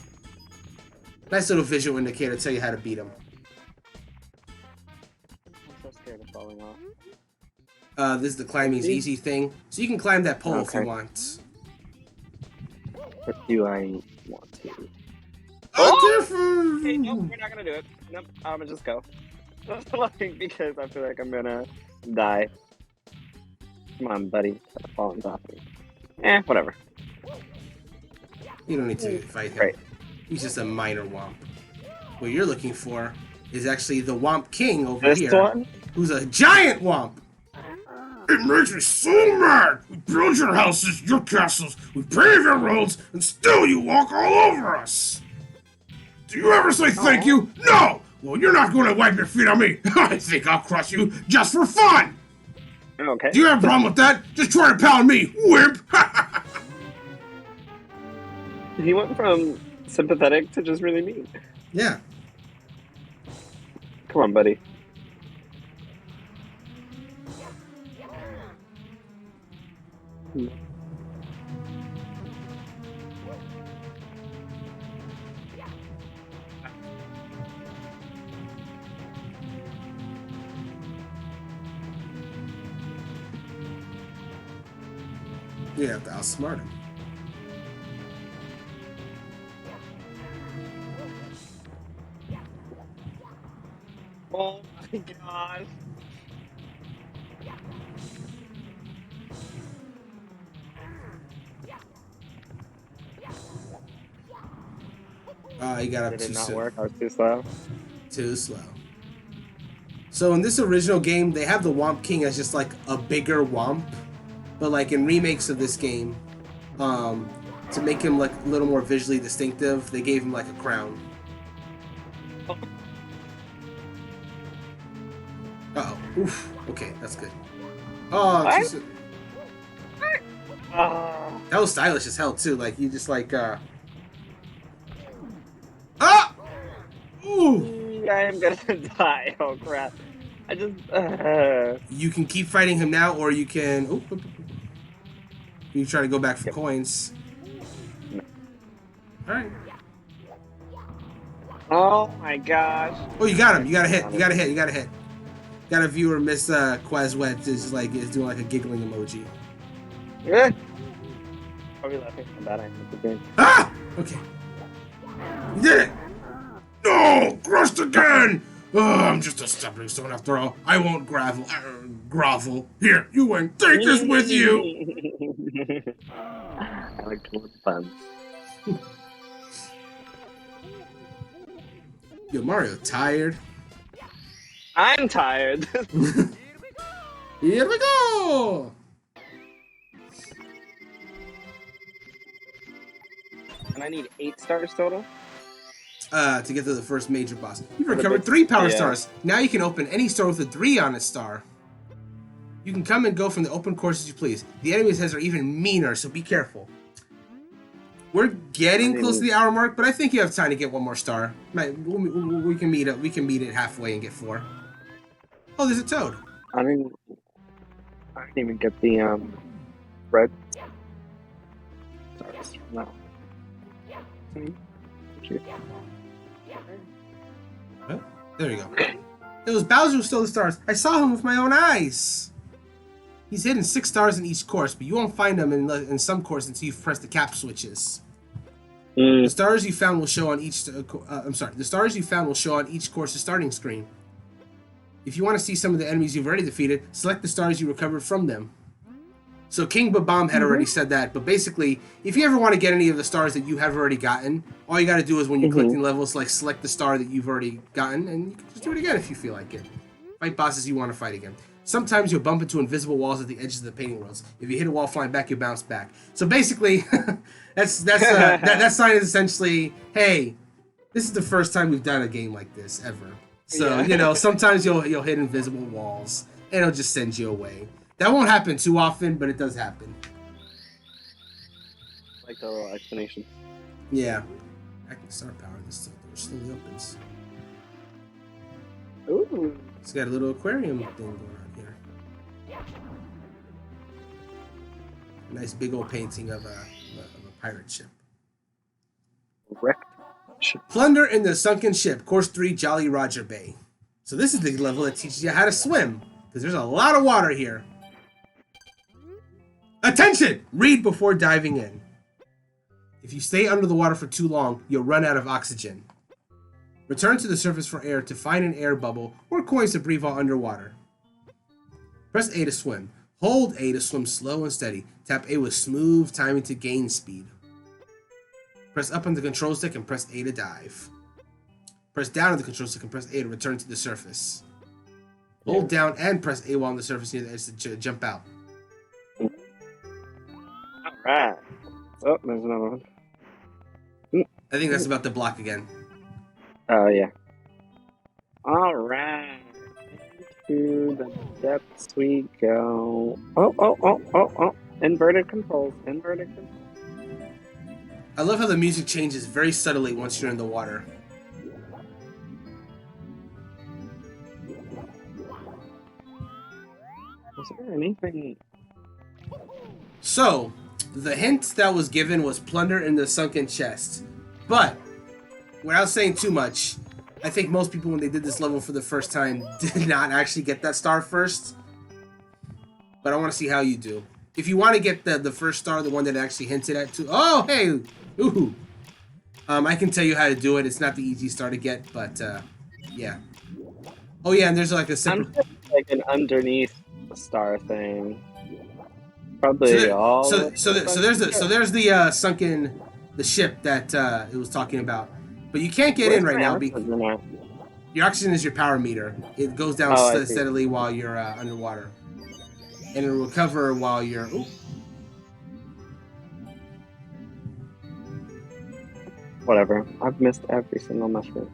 Nice little visual indicator to tell you how to beat him. I'm so scared of falling off. This is the climbing's easy thing. So you can climb that pole if you want. What do I want to? Oh! Okay, nope, we're not gonna do it. Nope, I'm gonna just go. Like, because I feel like I'm gonna die. Come on, buddy. Stop falling off me. Whatever. You don't need to fight him. Great. He's just a minor Womp. What you're looking for is actually the Womp King over This here, one? who's a giant Womp. It makes me so mad! We build your houses, your castles, we pave your roads, and still you walk all over us! Do you ever say thank you? No! Well, you're not going to wipe your feet on me! I think I'll crush you just for fun! Okay. Do you have a problem with that? Just try to pound me, wimp! He went from sympathetic to just really mean. Yeah. Come on, buddy. You have to outsmart him. Oh my gosh. You got up Did too it not soon. work? I was too slow. Too slow. So in this original game, they have the Womp King as just like a bigger Womp, but like in remakes of this game, to make him like a little more visually distinctive, they gave him like a crown. Uh-oh. Oof. Okay, that's good. Oh, What? too soon. Oh. That was stylish as hell too. Like you just like ah! Ooh! I am gonna die. Oh crap. I just You can keep fighting him now, or you can you try to go back for coins. Alright. Oh my gosh. Oh, you got him. You got a hit. You got a hit. You got a hit. Got a viewer, Miss Quazwet, is doing like a giggling emoji. Eh. Probably laughing from that I missed the game. Ah! Okay. You did it! No! Crushed again! Oh, I'm just a stepping stone after all. I won't grovel. Here, you win. Take this with you! I like to look fun. Yo, Mario, tired? I'm tired. Here we go! And I need 8 stars total? To get to the first major boss. You've recovered 3 power stars. Now you can open any store with a 3 on its star. You can come and go from the open course as you please. The enemies are even meaner, so be careful. We're getting close to the hour mark, but I think you have time to get 1 more star. We can meet it. We can meet it halfway and get 4. Oh, there's a toad. I didn't even get the red stars. No. Huh? There you go. It was Bowser who stole the stars. I saw him with my own eyes. He's hidden 6 stars in each course, but you won't find them in some course until you've pressed the cap switches. The stars you found will show on each. The stars you found will show on each course's starting screen. If you want to see some of the enemies you've already defeated, select the stars you recovered from them. So King Babam had already said that, but basically, if you ever want to get any of the stars that you have already gotten, all you got to do is when you're collecting levels, like select the star that you've already gotten, and you can just do it again if you feel like it. Fight bosses you want to fight again. Sometimes you'll bump into invisible walls at the edges of the painting worlds. If you hit a wall flying back, you bounce back. So basically, that sign is essentially, hey, this is the first time we've done a game like this ever. So you know, sometimes you'll hit invisible walls, and it'll just send you away. That won't happen too often, but it does happen. Like the little explanation. Yeah. Active star power. This door slowly opens. Ooh. It's got a little aquarium thing going on here. Nice big old painting of a pirate ship. Wrecked. Plunder in the Sunken Ship, Course 3, Jolly Roger Bay. So this is the level that teaches you how to swim, because there's a lot of water here. Attention! Read before diving in. If you stay under the water for too long, you'll run out of oxygen. Return to the surface for air to find an air bubble or coins to breathe while underwater. Press A to swim. Hold A to swim slow and steady. Tap A with smooth timing to gain speed. Press up on the control stick and press A to dive. Press down on the control stick and press A to return to the surface. Hold down and press A while on the surface near the edge to jump out. Alright. Oh, there's another one. I think that's about to block again. Oh, yeah. Alright. Into the depths we go. Oh. Inverted controls. Inverted controls. I love how the music changes very subtly once you're in the water. Was there anything? So, the hint that was given was plunder in the sunken chest. But, without saying too much, I think most people when they did this level for the first time did not actually get that star first. But I want to see how you do. If you want to get the first star, the one that actually hinted at too. Oh, hey! Ooh! I can tell you how to do it. It's not the easy star to get, but yeah. Oh yeah, and there's like a separate... I'm just like an underneath star thing. Probably so there's the sunken the ship that it was talking about, but you can't get in right now because your oxygen is your power meter. It goes down steadily while you're underwater, and it'll recover while you're. Ooh. Whatever. I've missed every single mushroom.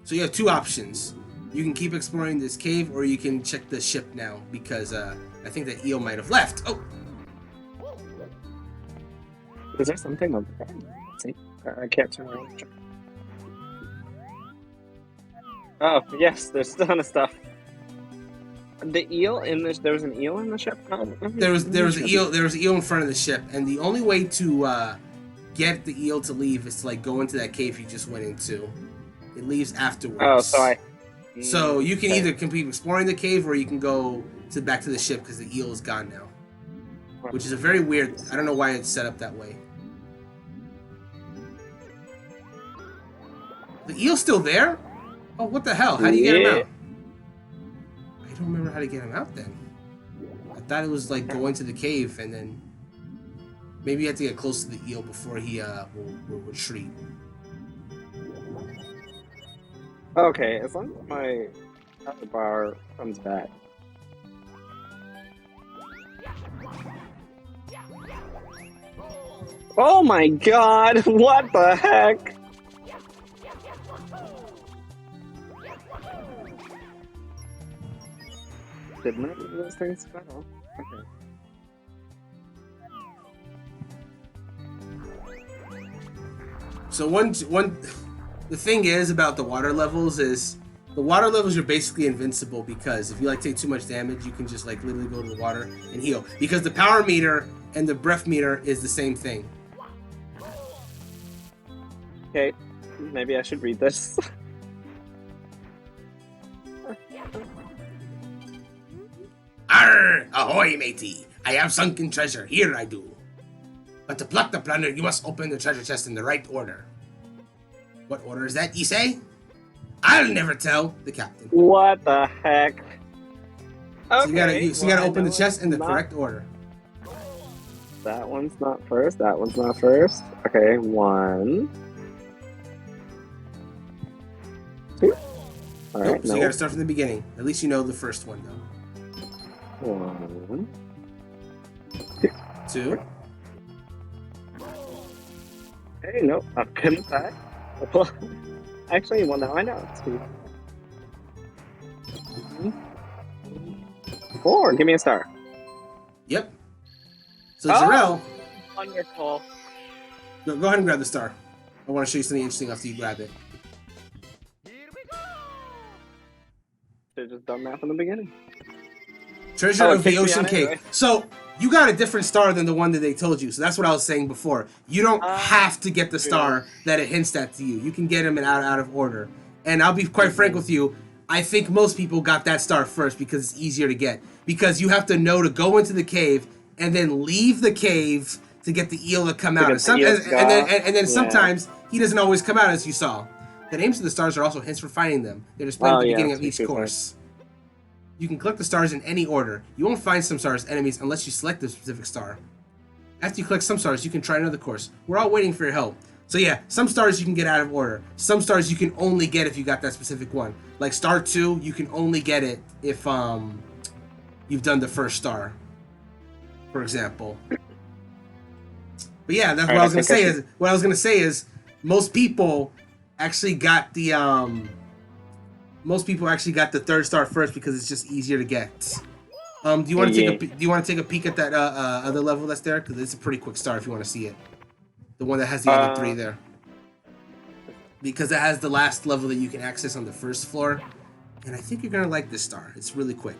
So you have two options. You can keep exploring this cave, or you can check the ship now because I think that eel might have left. Oh. Is there something over there? See? I can't turn around. Oh, yes, there's a ton of stuff. The eel in this, there was an eel in the ship? There was an eel in front of the ship, and the only way to get the eel to leave is to like go into that cave you just went into. It leaves afterwards. Oh, so you can either keep exploring the cave or you can go back to the ship because the eel is gone now. Which is a very weird... I don't know why it's set up that way. The eel's still there? Oh, what the hell? How do you get him out? I don't remember how to get him out then. I thought it was like going to the cave and then... Maybe you have to get close to the eel before he will retreat. Okay, as long as my power bar comes back. Oh my god, what the heck? Did none of those things fail? Okay. So the thing is about the water levels is the water levels are basically invincible because if you like take too much damage, you can just like literally go to the water and heal because the power meter and the breath meter is the same thing. Okay, maybe I should read this. Arr! Ahoy, matey! I have sunken treasure, here I do. But to pluck the plunder, you must open the treasure chest in the right order. What order is that, ye say? I'll never tell, the captain. What the heck? Okay, so you gotta open the chest in the correct order. That one's not first, that one's not first. Okay, 1, 2. Alright, So you gotta start from the beginning. At least you know the first one, though. 1, 2. Hey, nope, I'm good at that. Actually, well, now I know it's 2. 4, give me a star. Yep. So Jerel, Wonderful. Go ahead and grab the star. I want to show you something interesting after you grab it. Here we go. Should've just done that from the beginning. Treasure Oh, of the kicked me Ocean on it, Cave. right? So you got a different star than the one that they told you. So that's what I was saying before. You don't have to get the star that it hints at to you. You can get them in out of order. And I'll be quite frank with you. I think most people got that star first because it's easier to get. Because you have to know to go into the cave and then leave the cave to get the eel to come out. And then sometimes he doesn't always come out, as you saw. The names of the stars are also hints for finding them. They're displayed at the beginning of each course. You can collect the stars in any order. You won't find some stars enemies unless you select the specific star. After you collect some stars, you can try another course. We're all waiting for your help. So yeah, some stars you can get out of order. Some stars you can only get if you got that specific one. Like star 2, you can only get it if you've done the first star, for example. But yeah, that's what I was gonna say. What I was gonna say is most people actually got the third star first because it's just easier to get. Do you want to take a peek at that other level that's there? Because it's a pretty quick star if you want to see it. The one that has the other 3 there. Because it has the last level that you can access on the first floor. And I think you're gonna like this star. It's really quick.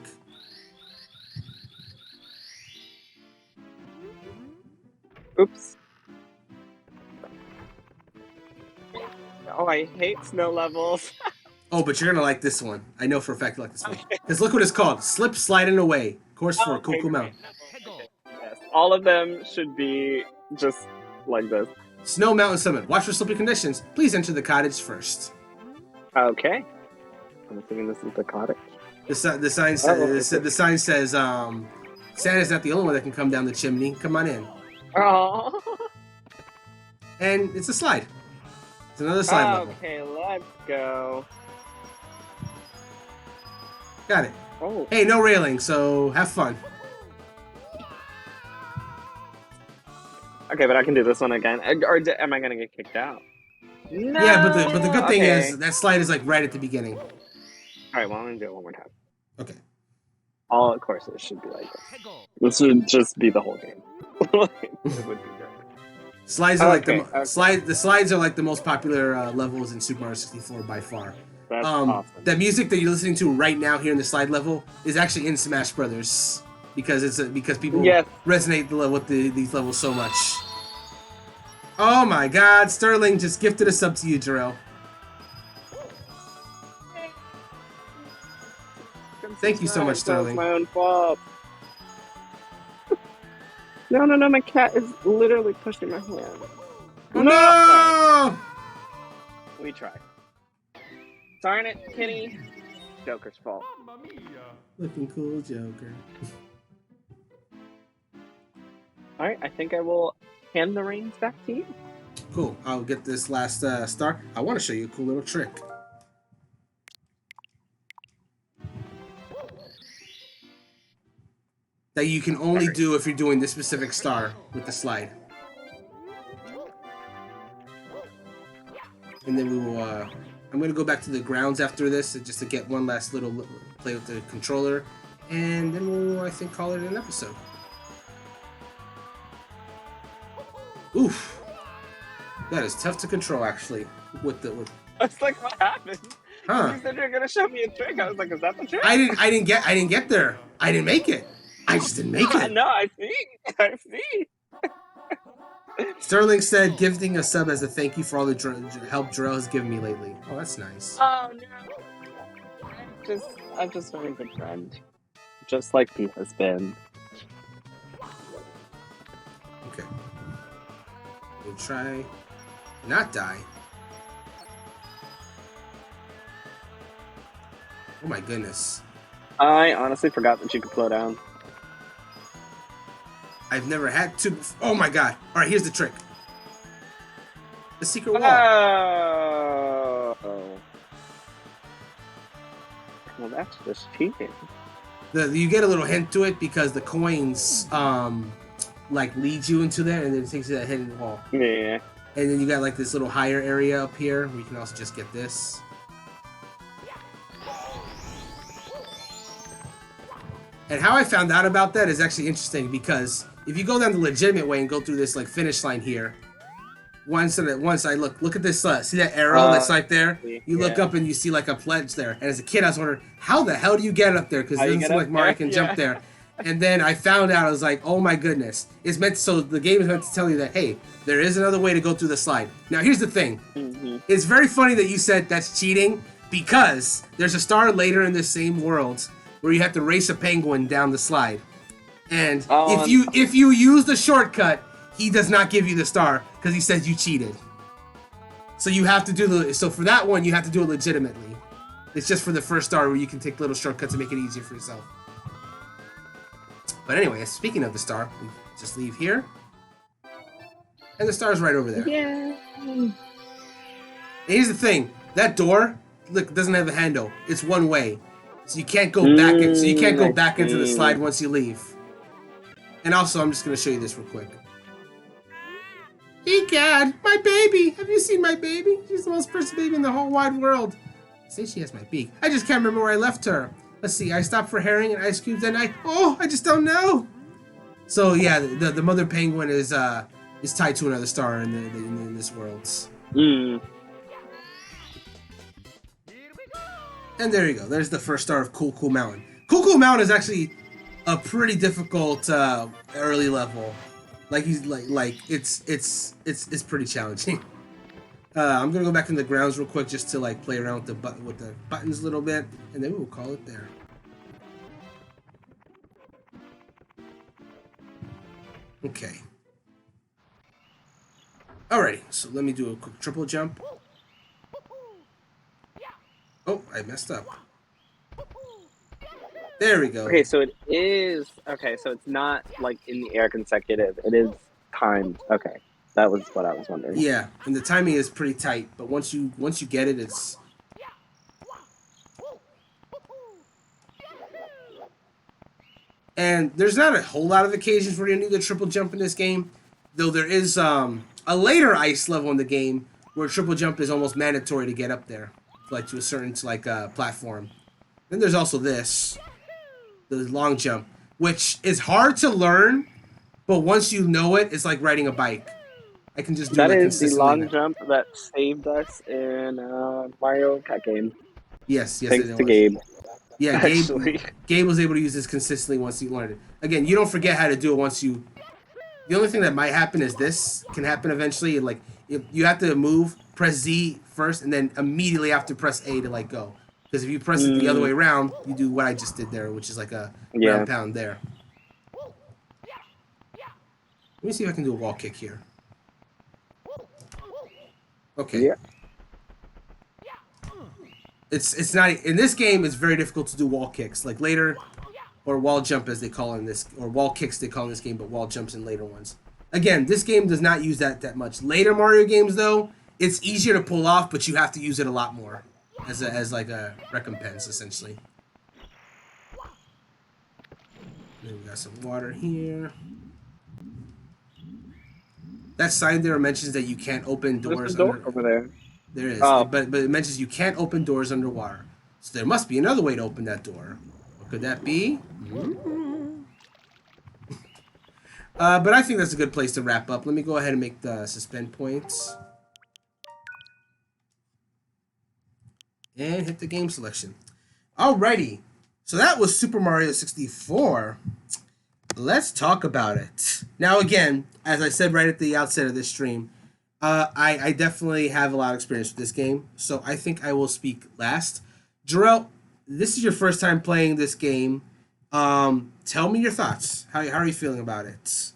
Oops. Oh, I hate snow levels. Oh, but you're gonna like this one. I know for a fact you like this one. Because look what it's called. Slip, Slide, and Away. Course 4, Cuckoo Mountain. Yes, all of them should be just like this. Snow Mountain Summit. Watch for slippery conditions. Please enter the cottage first. Okay. I'm assuming this is the cottage. The sign says, Santa's not the only one that can come down the chimney. Come on in. Oh. And it's a slide. It's another slide level. Okay, let's go. Got it. Oh. Hey, no railing, so have fun. Okay, but I can do this one again. Or am I gonna get kicked out? No. Yeah, but the good thing is that slide is like right at the beginning. All right, well, I'm gonna do it one more time. Okay. All courses should be like this. This should just be the whole game. It would be great. Slides are the slides are like the most popular levels in Super Mario 64 by far. That's awesome. The music that you're listening to right now here in the slide level is actually in Smash Brothers because people resonate with these levels so much. Oh my God! Sterling just gifted a sub to you, Jerel. Thank you so much, Sterling. It's my own fault. No, my cat is literally pushing my hand. No! We tried. Darn it, Kitty. Joker's fault. Mamma mia. Looking cool, Joker. Alright, I think I will hand the reins back to you. Cool. I'll get this last star. I want to show you a cool little trick. That you can only do if you're doing this specific star with the slide. And then we will, I'm going to go back to the grounds after this just to get one last little play with the controller. And then we'll, I think, call it an episode. Oof. That is tough to control, actually. I was like, what happened? Huh. You said you were going to show me a trick. I was like, is that the trick? I didn't get there. I didn't make it. I just didn't make it. No, I see. Sterling said, gifting a sub as a thank you for all the help Jerel has given me lately. Oh, that's nice. Oh, no. I'm just a very good friend. Just like Pete has been. Okay. We'll try not die. Oh my goodness. I honestly forgot that you could slow down. I've never had to. Oh my God! All right, here's the trick. The secret wall. Oh. Well, that's just cheating. You get a little hint to it because the coins, like lead you into there, and then it takes you to that hidden wall. Yeah. And then you got like this little higher area up here where you can also just get this. And how I found out about that is actually interesting because if you go down the legitimate way and go through this like finish line here, once I look at this. See that arrow that's right there. You look Yeah. up and you see like a pledge there. And as a kid, I was wondering how the hell do you get up there? Because it How you doesn't get seem up like Mario there? can Yeah. jump there. And then I found out. I was like, oh my goodness! It's meant so the game is meant to tell you that hey, there is another way to go through the slide. Now here's the thing. Mm-hmm. It's very funny that you said that's cheating because there's a star later in this same world where you have to race a penguin down the slide. And if you use the shortcut, he does not give you the star because he says you cheated. So you have to do so for that one you have to do it legitimately. It's just for the first star where you can take little shortcuts and make it easier for yourself. But anyway, speaking of the star, we just leave here. And the star's right over there. Yeah. And here's the thing, that door, look, doesn't have a handle. It's one way. So you can't go back into the slide once you leave. And also, I'm just going to show you this real quick. Egad, my baby! Have you seen my baby? She's the most pretty baby in the whole wide world. I say she has my beak. I just can't remember where I left her. Let's see, I stopped for herring and ice cubes, and I just don't know. So yeah, the mother penguin is tied to another star in this world. Mm. And there you go. There's the first star of Cool Cool Mountain. Cool Cool Mountain is actually a pretty difficult early level. Like it's pretty challenging. I'm gonna go back in the grounds real quick just to like play around with the buttons a little bit, and then we'll call it there. Okay. Alrighty, so let me do a quick triple jump. Oh, I messed up. There we go. Okay, so it is so it's not like in the air consecutive. It is timed. Okay. That was what I was wondering. Yeah, and the timing is pretty tight, but once you get it, it's and there's not a whole lot of occasions where you need a triple jump in this game, though there is a later ice level in the game where triple jump is almost mandatory to get up there, like to a certain platform. Then there's also the long jump, which is hard to learn, but once you know it, it's like riding a bike. I can just do that. That is the long jump that saved us in Mario Kart game. Yes, Thanks to Gabe. Yeah, Actually. Gabe was able to use this consistently once you learned it. Again, you don't forget how to do it once you. The only thing that might happen is this can happen eventually. Like if you have to move, press Z first, and then immediately after press A to go. Because if you press it the other way around, you do what I just did there, which is like a ground pound there. Let me see if I can do a wall kick here. Okay. Yeah. It's not in this game. It's very difficult to do wall kicks like later, or wall jump as they call in this, or wall kicks they call in this game, but wall jumps in later ones. Again, this game does not use that much. Later Mario games though, it's easier to pull off, but you have to use it a lot more as like a recompense essentially. Then we got some water here. That sign there mentions that you can't open doors. There's a door over there. There is, Oh. but it mentions you can't open doors underwater. So there must be another way to open that door. What could that be? But I think that's a good place to wrap up. Let me go ahead and make the suspend points. And hit the game selection. Alrighty. So that was Super Mario 64. Let's talk about it. Now again, as I said right at the outset of this stream, I definitely have a lot of experience with this game, so I think I will speak last. Jerel, this is your first time playing this game. Tell me your thoughts. How are you feeling about it?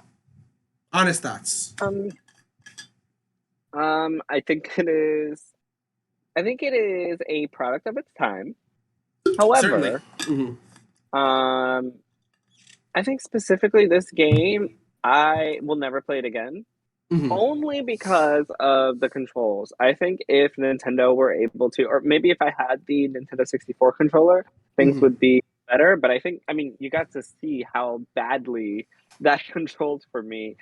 Honest thoughts. I think it is. I think it is a product of its time. However, I think specifically this game, I will never play it again. Only because of the controls. I think if Nintendo were able to, or maybe if I had the Nintendo 64 controller, things would be better. But I mean, you got to see how badly that controlled for me.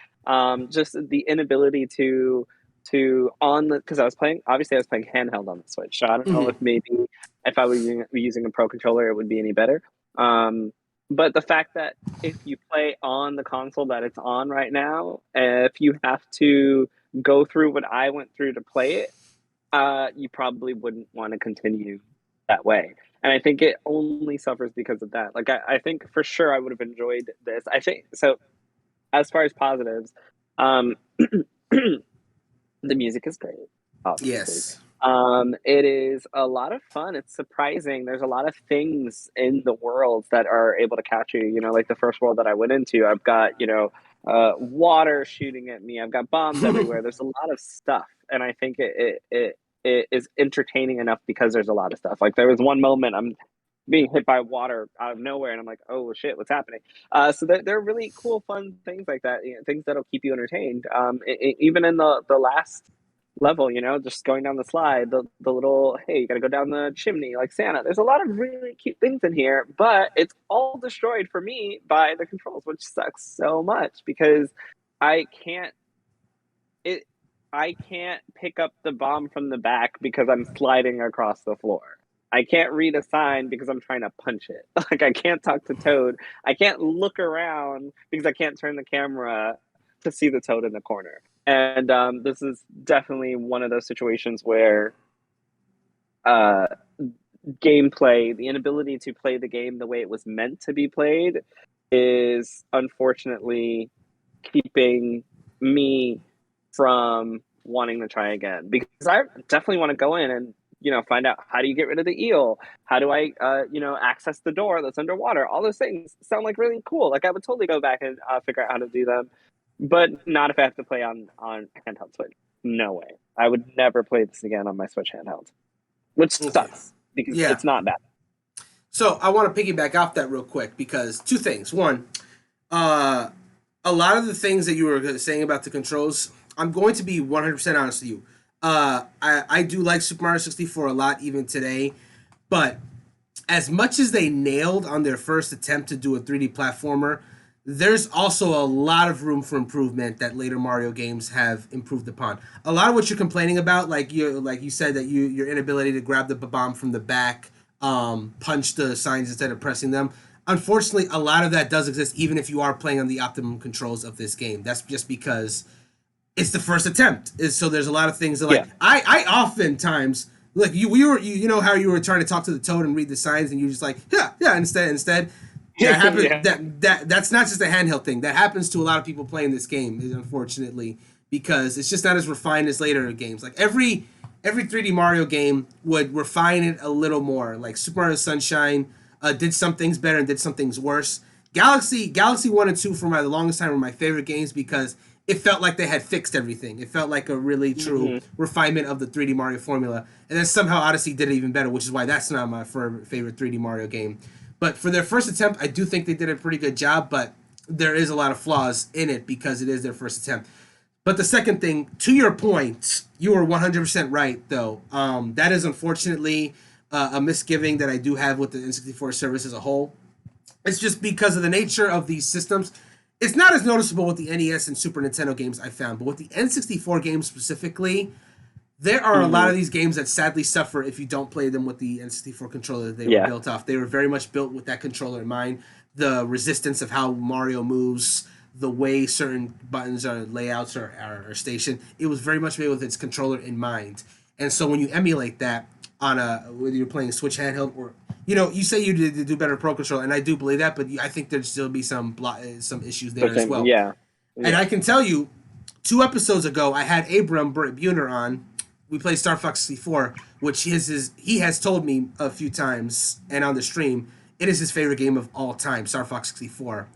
Just the inability to because I was playing handheld on the Switch. So I don't know if maybe if I was using a Pro controller, it would be any better. But the fact that if you play on the console that it's on right now, if you have to go through what I went through to play it, you probably wouldn't want to continue that way. And I think it only suffers because of that. Like I think for sure I would have enjoyed this. I think so. As far as positives, um, the music is great, obviously. Yes. It is a lot of fun. It's surprising. There's a lot of things in the world that are able to catch you. You know, like the first world that I went into, I've got, water shooting at me. I've got bombs everywhere. There's a lot of stuff. And I think it is entertaining enough because there's a lot of stuff. Like there was one moment I'm being hit by water out of nowhere and I'm like, oh shit, what's happening? So there are really cool, fun things like that, things that'll keep you entertained. Even in the last level, just going down the slide, the little, hey, you gotta go down the chimney like Santa. There's a lot of really cute things in here, but it's all destroyed for me by the controls, which sucks so much because I can't I can't pick up the bomb from the back because I'm sliding across the floor. I can't read a sign because I'm trying to punch it. Like I can't talk to Toad. I can't look around because I can't turn the camera to see the Toad in the corner. And this is definitely one of those situations where gameplay, the inability to play the game the way it was meant to be played, is unfortunately keeping me from wanting to try again. Because I definitely want to go in and find out, how do you get rid of the eel? How do I, access the door that's underwater? All those things sound like really cool. Like I would totally go back and figure out how to do them, but not if I have to play on handheld Switch. No way. I would never play this again on my Switch handheld, which sucks because it's not bad. So I want to piggyback off that real quick because two things. One, a lot of the things that you were saying about the controls, I'm going to be 100% honest with you. I do like Super Mario 64 a lot even today, but as much as they nailed on their first attempt to do a 3D platformer, there's also a lot of room for improvement that later Mario games have improved upon. A lot of what you're complaining about, like you said that your inability to grab the bomb from the back, punch the signs instead of pressing them. Unfortunately, a lot of that does exist even if you are playing on the optimum controls of this game. That's just because it's the first attempt. So there's a lot of things that I oftentimes like you know how you were trying to talk to the Toad and read the signs and you're just like instead that happens. That's not just a handheld thing. That happens to a lot of people playing this game, unfortunately, because it's just not as refined as later games. Like every 3D Mario game would refine it a little more. Like Super Mario Sunshine did some things better and did some things worse. Galaxy 1 and 2 for the longest time were my favorite games because it felt like they had fixed everything. It felt like a really true refinement of the 3D Mario formula. And then somehow Odyssey did it even better, which is why that's not my favorite 3D Mario game. But for their first attempt, I do think they did a pretty good job, but there is a lot of flaws in it because it is their first attempt. But the second thing, to your point, you were 100% right, though. That is unfortunately a misgiving that I do have with the N64 service as a whole. It's just because of the nature of these systems. It's not as noticeable with the NES and Super Nintendo games I found, but with the N64 games specifically, there are a lot of these games that sadly suffer if you don't play them with the N64 controller that they were built off. They were very much built with that controller in mind. The resistance of how Mario moves, the way certain buttons or layouts are stationed, it was very much made with its controller in mind. And so when you emulate that on whether you're playing Switch handheld or you say you do better Pro Controller, and I do believe that, but I think there'd still be some issues there as well. Yeah. And I can tell you, 2 episodes ago, I had Abram Buner on. We played Star Fox 64, which he has told me a few times, and on the stream, it is his favorite game of all time, Star Fox 64.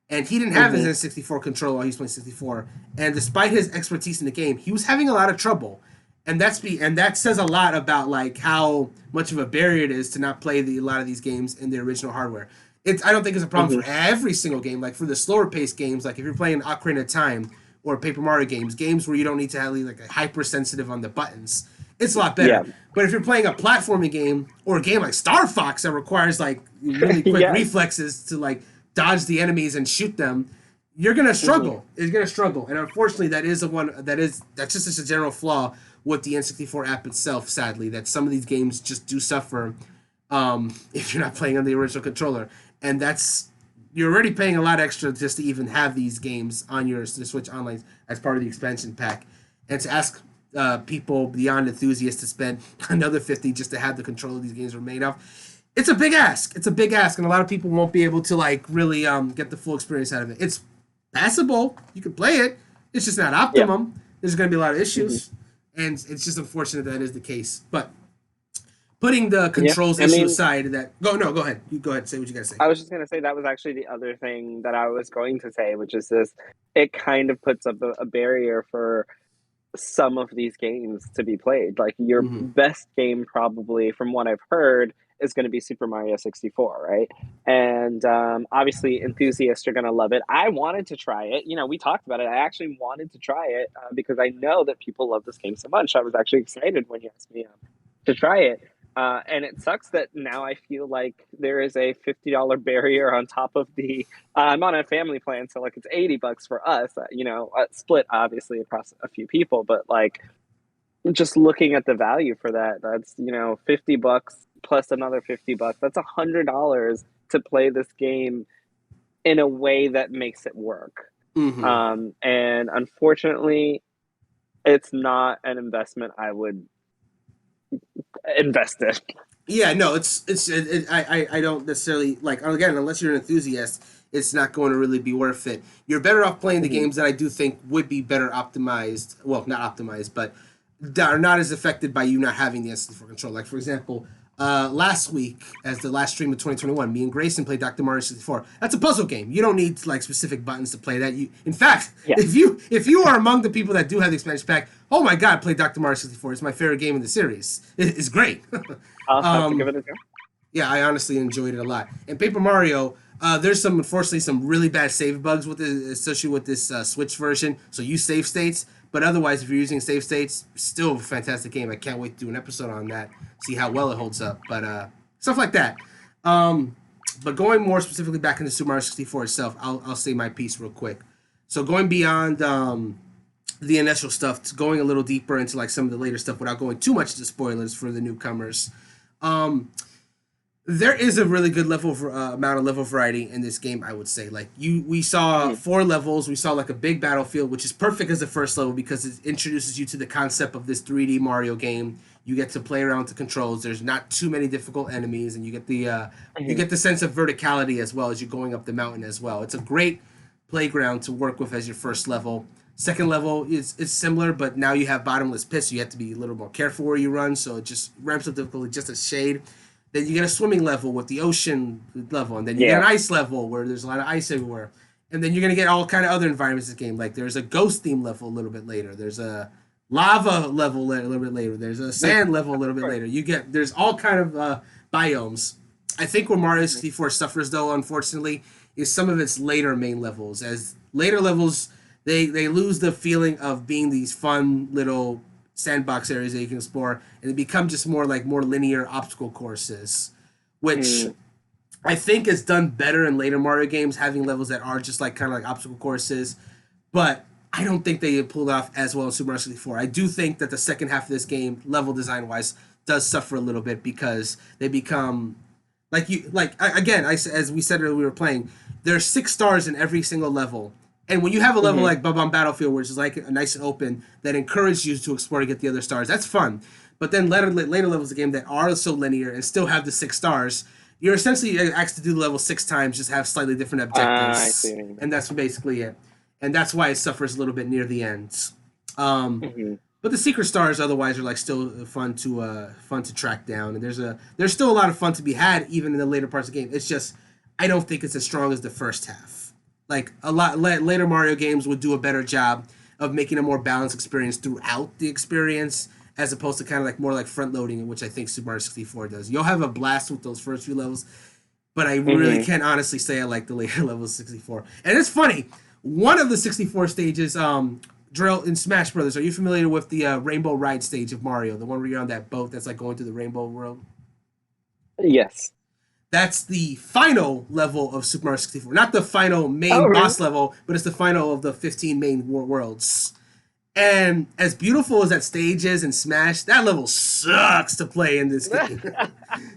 And he didn't have his N64 controller while he was playing 64. And despite his expertise in the game, he was having a lot of trouble. And that says a lot about like how much of a barrier it is to not play a lot of these games in the original hardware. I don't think it's a problem for every single game. Like for the slower paced games, like if you're playing Ocarina of Time or Paper Mario games where you don't need to have like a hypersensitive on the buttons, it's a lot better. Yeah. But if you're playing a platforming game or a game like Star Fox that requires like really quick reflexes to like dodge the enemies and shoot them, you're gonna struggle. You're gonna struggle, and unfortunately, that's just a general flaw with the N64 app itself. Sadly, that some of these games just do suffer if you're not playing on the original controller, and you're already paying a lot extra just to even have these games on your Switch Online as part of the expansion pack. and to ask people beyond enthusiasts to spend another 50 just to have the control these games are made of, it's a big ask. It's a big ask, and a lot of people won't be able to like really get the full experience out of it. It's passable. You can play it. It's just not optimum. Yeah. There's going to be a lot of issues, and it's just unfortunate that is the case. But putting the controls issue aside, go ahead. You go ahead. Say what you got to say. I was just going to say that was actually the other thing that I was going to say, which is this: it kind of puts up a barrier for some of these games to be played. Like your best game, probably from what I've heard, is going to be Super Mario 64, right? And obviously enthusiasts are going to love it. I wanted to try it. You know, we talked about it. I actually wanted to try it because I know that people love this game so much. I was actually excited when you asked me to try it. And it sucks that now I feel like there is a $50 barrier on top of the. I'm on a family plan, so like it's $80 for us. You know, split obviously across a few people, but like just looking at the value for that, that's $50 plus another $50. That's $100 to play this game in a way that makes it work. And unfortunately, it's not an investment I would invested. Yeah, no, I don't necessarily like, again, unless you're an enthusiast, it's not going to really be worth it. You're better off playing the games that I do think would be better optimized. Well, not optimized, but that are not as affected by you not having the N64 control. Like, for example, last week, as the last stream of 2021, me and Grayson played Dr. Mario 64. That's a puzzle game. You don't need like specific buttons to play that. In fact, if you are among the people that do have the expansion pack, oh my god, play Dr. Mario 64. It's my favorite game in the series. It's great. I'll have to give it a go. Yeah, I honestly enjoyed it a lot. And Paper Mario, there's unfortunately some really bad save bugs with it, especially with this Switch version. So use save states. But otherwise, if you're using save states, still a fantastic game. I can't wait to do an episode on that, see how well it holds up. But stuff like that. But going more specifically back into Super Mario 64 itself, I'll say my piece real quick. So going beyond the initial stuff, to going a little deeper into like some of the later stuff without going too much into spoilers for the newcomers. There is a really good amount of level variety in this game, I would say. Like we saw 4 levels. We saw like a big battlefield, which is perfect as the first level because it introduces you to the concept of this 3D Mario game. You get to play around with the controls. There's not too many difficult enemies, and you get the sense of verticality as well as you're going up the mountain as well. It's a great playground to work with as your first level. Second level is similar, but now you have bottomless pits, so you have to be a little more careful where you run. So it just ramps up difficulty just a shade. Then you get a swimming level with the ocean level, and then you get an ice level where there's a lot of ice everywhere. And then you're going to get all kind of other environments in this game. Like there's a ghost theme level a little bit later. There's a lava level a little bit later. There's a sand level a little bit later. There's all kind of biomes. I think where Mario 64 suffers, though, unfortunately, is some of its later main levels. As later levels, they lose the feeling of being these fun little sandbox areas that you can explore, and they become just more linear obstacle courses, which I think is done better in later Mario games, having levels that are just like kind of like obstacle courses, but I don't think they pulled off as well in Super Mario 64. I do think that the second half of this game, level design wise, does suffer a little bit because they become as we said earlier, we were playing, there's 6 stars in every single level. And when you have a level like Bob-omb Battlefield, which is like a nice and open, that encourages you to explore to get the other stars, that's fun. But then later levels of the game that are so linear and still have the 6 stars, you're essentially asked to do the level 6 times, just have slightly different objectives. I see. And that's basically it. And that's why it suffers a little bit near the end. But the secret stars otherwise are like still fun to track down. And there's still a lot of fun to be had even in the later parts of the game. It's just I don't think it's as strong as the first half. Like a lot later Mario games would do a better job of making a more balanced experience throughout the experience, as opposed to kind of like more like front loading, which I think Super Mario 64 does. You'll have a blast with those first few levels, but I really can't honestly say I like the later levels of 64. And it's funny, one of the 64 stages, Jerel, in Smash Brothers, are you familiar with the Rainbow Ride stage of Mario, the one where you're on that boat that's like going through the Rainbow World? Yes. That's the final level of Super Mario 64. Not the final main boss level, but it's the final of the 15 main worlds. And as beautiful as that stage is in Smash, that level sucks to play in this game.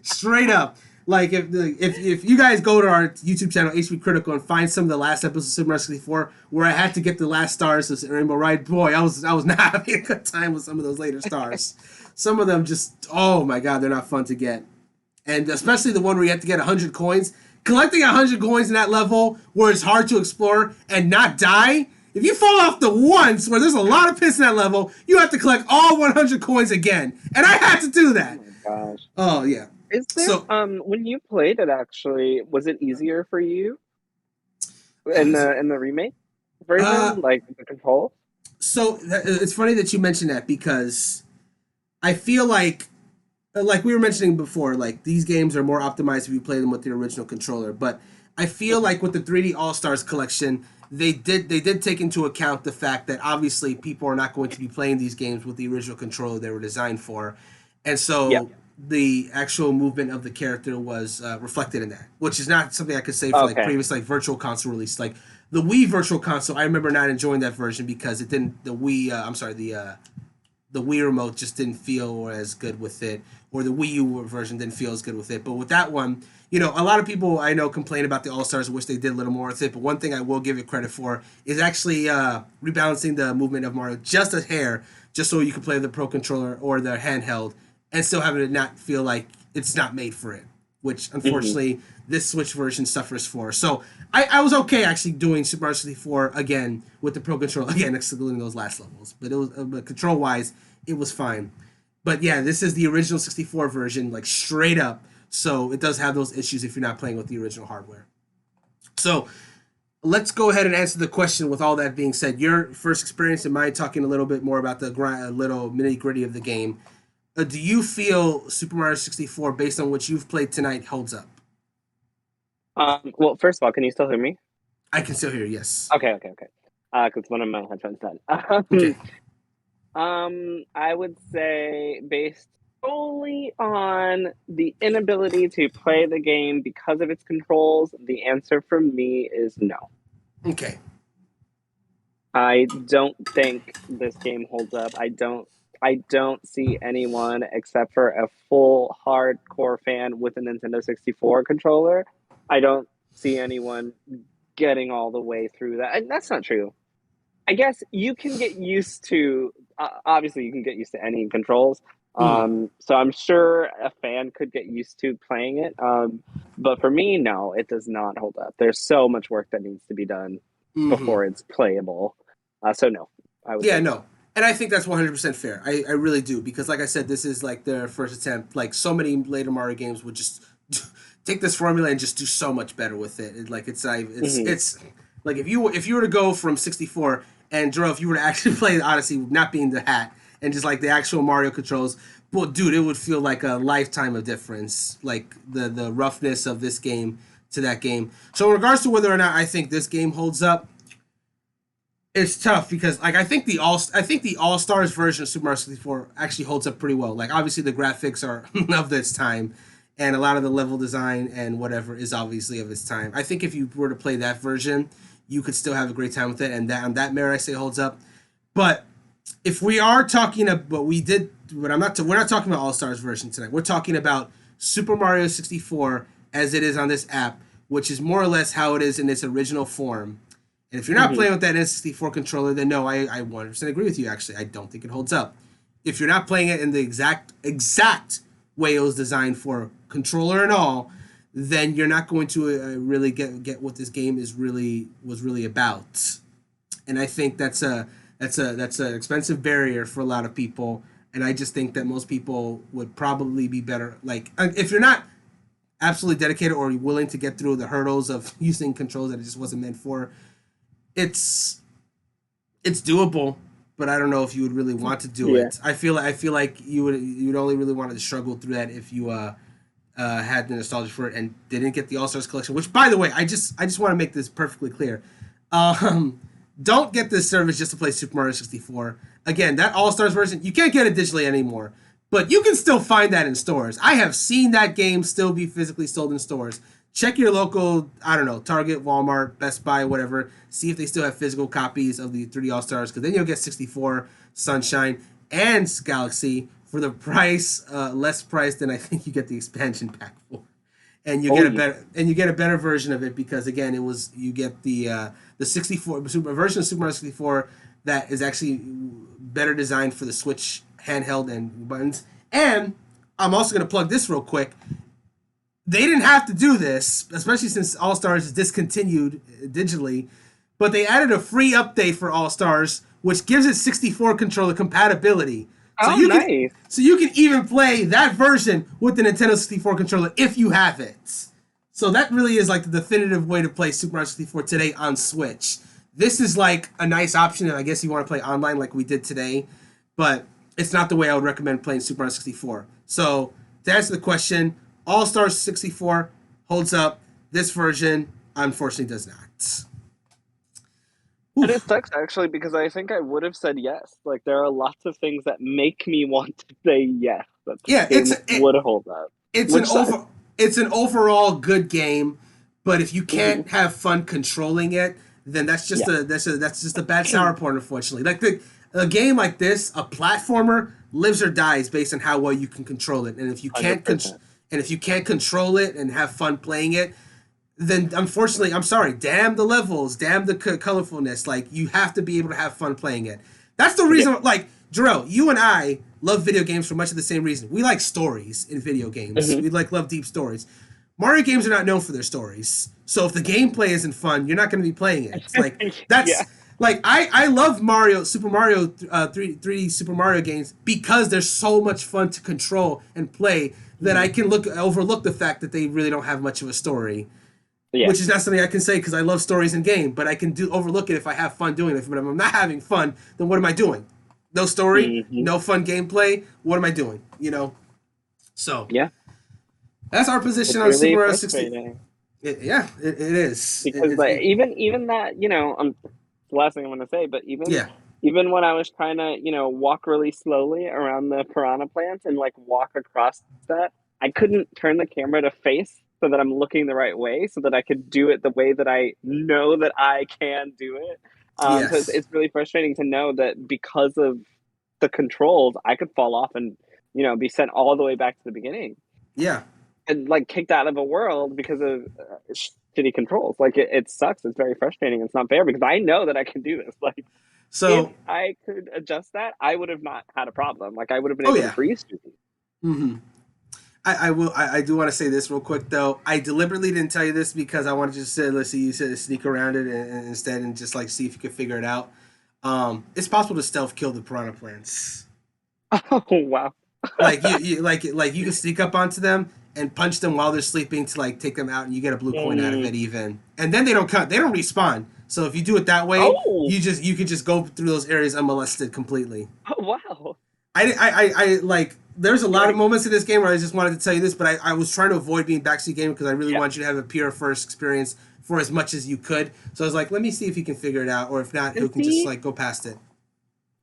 Straight up. Like if you guys go to our YouTube channel HPCritical and find some of the last episodes of Super Mario 64 where I had to get the last stars of Rainbow Ride, boy, I was not having a good time with some of those later stars. Some of them just, oh my god, they're not fun to get. And especially the one where you have to get 100 coins. Collecting 100 coins in that level where it's hard to explore and not die. If you fall off the once where there's a lot of pits in that level, you have to collect all 100 coins again. And I had to do that. Oh my gosh. Oh, yeah. Is there, when you played it, actually, was it easier for you in the remake version, like the control? So it's funny that you mentioned that because I feel like we were mentioning before, like these games are more optimized if you play them with the original controller. But I feel like with the 3D All Stars collection, they did take into account the fact that obviously people are not going to be playing these games with the original controller they were designed for, and so the actual movement of the character was reflected in that, which is not something I could say for like previous like Virtual Console release. Like the Wii Virtual Console, I remember not enjoying that version because it didn't. The Wii, the Wii remote just didn't feel as good with it, or the Wii U version didn't feel as good with it. But with that one, you know, a lot of people I know complain about the All Stars, wish they did a little more with it. But one thing I will give it credit for is actually rebalancing the movement of Mario just a hair, just so you can play the Pro Controller or the handheld and still having it not feel like it's not made for it, which unfortunately this Switch version suffers for. So I was okay actually doing Super Mario 64 again with the Pro Controller, again excluding those last levels, but it was but control wise it was fine. But yeah, this is the original 64 version, like straight up. So it does have those issues if you're not playing with the original hardware. So let's go ahead and answer the question with all that being said. Your first experience and mine talking a little bit more about the little nitty gritty of the game. Do you feel Super Mario 64, based on what you've played tonight, holds up? Well, first of all, can you still hear me? I can still hear you, yes. Okay. Because one of my headphones died. Okay. I would say based solely on the inability to play the game because of its controls, the answer for me is no. Okay. I don't think this game holds up. I don't see anyone except for a full hardcore fan with a Nintendo 64 controller. I don't see anyone getting all the way through that. And that's not true. I guess you can get used to, obviously you can get used to any controls. So I'm sure a fan could get used to playing it. But for me, no, it does not hold up. There's so much work that needs to be done before it's playable. So no, I would say no. And I think that's 100% fair. I really do. Because like I said, this is like their first attempt. Like so many later Mario games would just take this formula and just do so much better with it. It's like if you were to go from 64 and Jerel, if you were to actually play Odyssey, not being the hat, and just like the actual Mario controls, well, dude, it would feel like a lifetime of difference. Like the roughness of this game to that game. So in regards to whether or not I think this game holds up, it's tough because like I think the All Stars version of Super Mario 64 actually holds up pretty well. Like obviously the graphics are of this time, and a lot of the level design and whatever is obviously of its time. I think if you were to play that version, you could still have a great time with it, and that on that merit I say holds up. But if we are talking about what we did, we're not talking about All Stars version tonight. We're talking about Super Mario 64 as it is on this app, which is more or less how it is in its original form. And if you're not playing with that N64 controller, then no, I 100% agree with you, actually. I don't think it holds up. If you're not playing it in the exact way it was designed for, controller and all, then you're not going to really get what this game was really about. And I think that's an expensive barrier for a lot of people. And I just think that most people would probably be better. Like, if you're not absolutely dedicated or willing to get through the hurdles of using controls that it just wasn't meant for, it's doable, but I don't know if you would really want to do it. I feel like you'd only really want to struggle through that if you had the nostalgia for it and didn't get the All Stars collection. Which, by the way, I just want to make this perfectly clear. Don't get this service just to play Super Mario 64. Again, that All Stars version, you can't get it digitally anymore, but you can still find that in stores. I have seen that game still be physically sold in stores. Check your local, I don't know, Target, Walmart, Best Buy, whatever. See if they still have physical copies of the 3D All-Stars, because then you'll get 64, Sunshine, and Galaxy for the price, less price than I think you get the expansion pack for. and you get a better version of it because again you get the 64 version of Super Mario 64 that is actually better designed for the Switch handheld and buttons. And I'm also going to plug this real quick. They didn't have to do this, especially since All Stars is discontinued digitally, but they added a free update for All Stars, which gives it 64 controller compatibility. So nice. You can even play that version with the Nintendo 64 controller if you have it. So that really is like the definitive way to play Super Mario 64 today on Switch. This is like a nice option, and I guess you want to play online like we did today, but it's not the way I would recommend playing Super Mario 64. So to answer the question, All Stars 64 holds up. This version, unfortunately, does not. And it sucks actually because I think I would have said yes. Like there are lots of things that make me want to say yes. That this game would hold up. It's an overall good game, but if you can't have fun controlling it, then that's just a bad sour porn, unfortunately. Like a game like this, a platformer lives or dies based on how well you can control it. And if you can't control it and have fun playing it, then unfortunately, I'm sorry, damn the levels, damn the colorfulness. Like, you have to be able to have fun playing it. That's the reason, like, Jerel, you and I love video games for much of the same reason. We like stories in video games. We love deep stories. Mario games are not known for their stories. So if the gameplay isn't fun, you're not going to be playing it. It's like, like, I love Super Mario 3D Super Mario games because they're so much fun to control and play that I can overlook the fact that they really don't have much of a story. Yeah. Which is not something I can say because I love stories in game, but I can overlook it if I have fun doing it. But if I'm not having fun, then what am I doing? No story, no fun gameplay. What am I doing? You know. So that's our position on Super Mario 64. It is because even that the last thing I'm going to say, but even when I was trying to walk really slowly around the piranha plants and like walk across that, I couldn't turn the camera to face so that I'm looking the right way, so that I could do it the way that I know that I can do it. Because it's really frustrating to know that because of the controls, I could fall off and be sent all the way back to the beginning. Yeah, and like kicked out of a world because of shitty controls. Like it sucks. It's very frustrating. It's not fair because I know that I can do this. Like, so if I could adjust that, I would have not had a problem. Like I would have been able to freeze through these. I do want to say this real quick though. I deliberately didn't tell you this because I wanted to just say, let's see, you said sneak around it and instead and just like see if you could figure it out. It's possible to stealth kill the piranha plants. Oh wow! Like you can sneak up onto them and punch them while they're sleeping to like take them out, and you get a blue coin out of it even. And then they don't respawn. So if you do it that way, you could just go through those areas unmolested completely. Oh wow! I like. There's a lot of moments in this game where I just wanted to tell you this, but I was trying to avoid being backseat game because I really want you to have a pure first experience for as much as you could. So I was like, let me see if you can figure it out, or if not, you can just like go past it.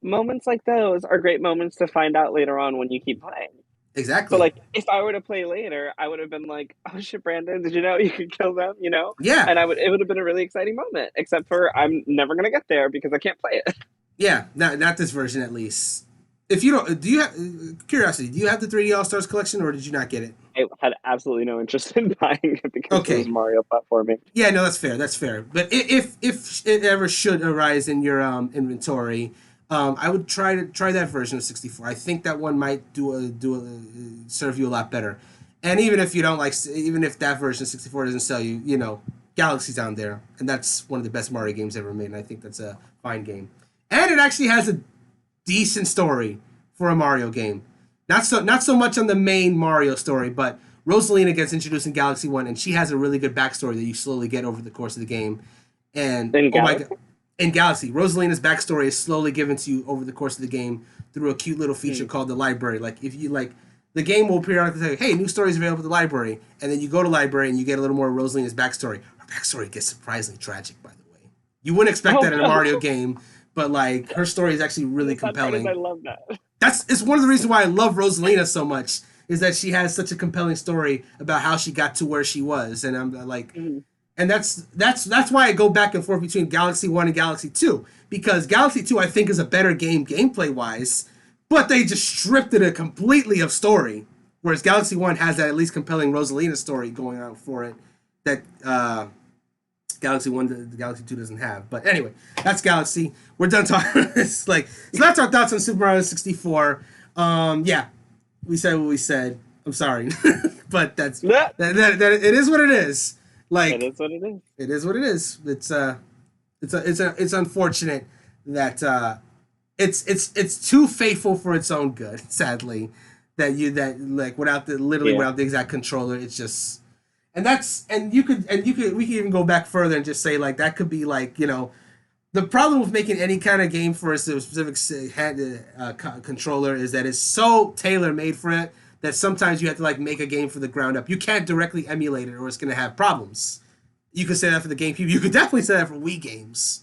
Moments like those are great moments to find out later on when you keep playing. Exactly. So like, if I were to play later, I would have been like, "Oh shit, Brandon, did you know you could kill them?" Yeah. And it would have been a really exciting moment. Except for I'm never gonna get there because I can't play it. Yeah, not this version at least. If you don't, do you have curiosity? Do you have the 3D All Stars collection, or did you not get it? I had absolutely no interest in buying it because it was Mario platforming. Yeah, no, that's fair. That's fair. But if it ever should arise in your inventory, I would try that version of 64. I think that one might serve you a lot better. And even if you don't even if that version of 64 doesn't sell you, Galaxy's down there, and that's one of the best Mario games ever made. And I think that's a fine game, and it actually has a decent story for a Mario game. Not so much on the main Mario story, but Rosalina gets introduced in Galaxy 1, and she has a really good backstory that you slowly get over the course of the game. And in Galaxy, Rosalina's backstory is slowly given to you over the course of the game through a cute little feature called the library. Like if you the game will periodically say, "Hey, new stories available at the library," and then you go to library and you get a little more of Rosalina's backstory. Her backstory gets surprisingly tragic, by the way. You wouldn't expect that in a Mario game. But like her story is actually really compelling. I love that. It's one of the reasons why I love Rosalina so much is that she has such a compelling story about how she got to where she was, and I'm like, and that's why I go back and forth between Galaxy 1 and Galaxy 2 because Galaxy 2 I think is a better game gameplay wise, but they just stripped it completely of story. Whereas Galaxy 1 has that at least compelling Rosalina story going on for it that Galaxy 1, the Galaxy 2 doesn't have. But anyway, that's Galaxy. We're done talking about this. So that's our thoughts on Super Mario 64. Yeah, we said what we said. I'm sorry. But that it is what it is. It is what it is. It is what it is. It's unfortunate that it's too faithful for its own good, sadly. Without the exact controller, it's just we could even go back further and just say that could be the problem with making any kind of game for a specific controller is that it's so tailor made for it that sometimes you have to make a game from the ground up. You can't directly emulate it or it's going to have problems. You could say that for the GameCube. You could definitely say that for Wii games.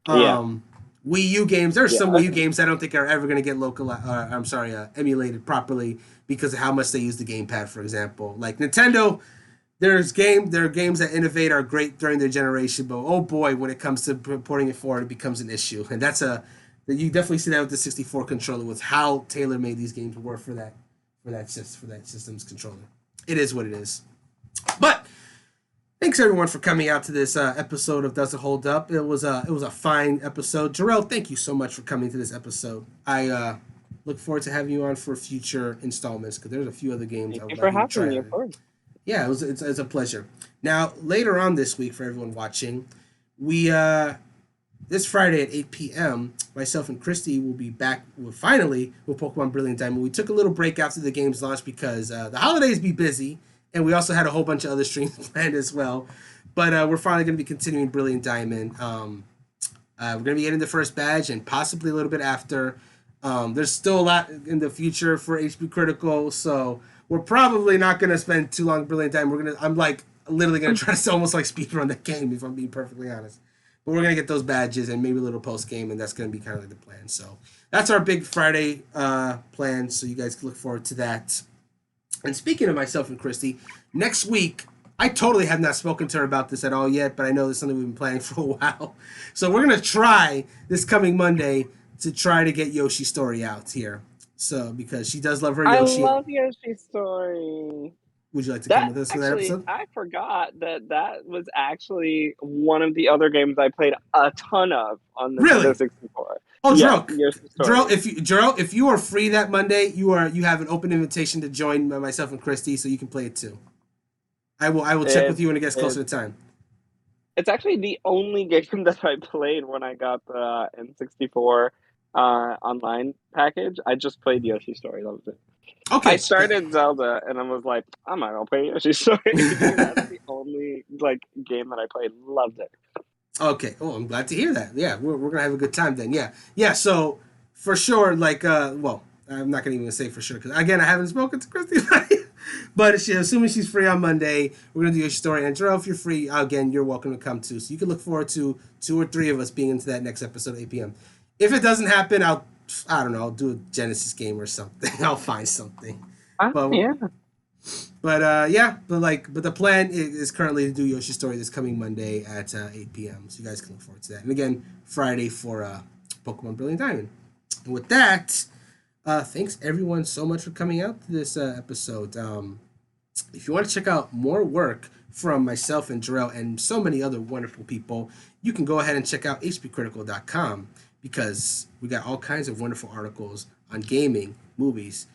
Wii U games. There are some Wii U games I don't think are ever going to get emulated properly because of how much they use the gamepad, for example. Like Nintendo, there are games that innovate are great during their generation, but oh boy, when it comes to porting it forward, it becomes an issue. And you definitely see that with the 64 controller, with how tailor made these games were for that system's controller. It is what it is. But thanks everyone for coming out to this episode of Does It Hold Up? It was a fine episode. Jerel, thank you so much for coming to this episode. I look forward to having you on for future installments because there's a few other games. Thank you for having me, of course. Yeah, it's a pleasure. Now, later on this week, for everyone watching, we this Friday at 8 p.m., myself and Christy will be back finally with Pokemon Brilliant Diamond. We took a little break after the game's launch because the holidays be busy, and we also had a whole bunch of other streams planned as well. But we're finally going to be continuing Brilliant Diamond. We're going to be getting the first badge and possibly a little bit after. There's still a lot in the future for HPCritical, so we're probably not going to spend too long Brilliant Diamond. I'm literally going to try to almost speedrun the game, if I'm being perfectly honest. But we're going to get those badges and maybe a little post-game, and that's going to be kind of the plan. So that's our big Friday plan, so you guys can look forward to that. And speaking of myself and Christy, next week, I totally have not spoken to her about this at all yet, but I know this is something we've been planning for a while. So we're going to try this coming Monday to try to get Yoshi's Story out here. So, because she does love her Yoshi. I love Yoshi's Story. Would you like to come with us for that episode? I forgot that was actually one of the other games I played a ton of on the Nintendo 64. Oh, Jerel, if you are free that Monday, you have an open invitation to join myself and Christy, so you can play it too. I will check with you when it gets closer to time. It's actually the only game that I played when I got the N64 online package. I just played Yoshi's Story. That was it. Okay. I started Zelda and I was like, I'm not gonna play Yoshi's Story. That's the only game that I played. Loved it. Okay. Oh, I'm glad to hear that. Yeah, we're gonna have a good time then. Yeah. So for sure, well, I'm not gonna even say for sure because again, I haven't spoken to Christy about it. But assuming she's free on Monday, we're gonna do Yoshi's Story. And Jerel, if you're free, again, you're welcome to come too. So you can look forward to 2 or 3 of us being into that next episode at 8 p.m. If it doesn't happen, I don't know, I'll do a Genesis game or something. I'll find something. Yeah. But the plan is currently to do Yoshi's Story this coming Monday at 8 p.m. So you guys can look forward to that. And again, Friday for Pokemon Brilliant Diamond. And with that, thanks everyone so much for coming out to this episode. If you want to check out more work from myself and Jerel and so many other wonderful people, you can go ahead and check out HPCritical.com because we got all kinds of wonderful articles on gaming, movies,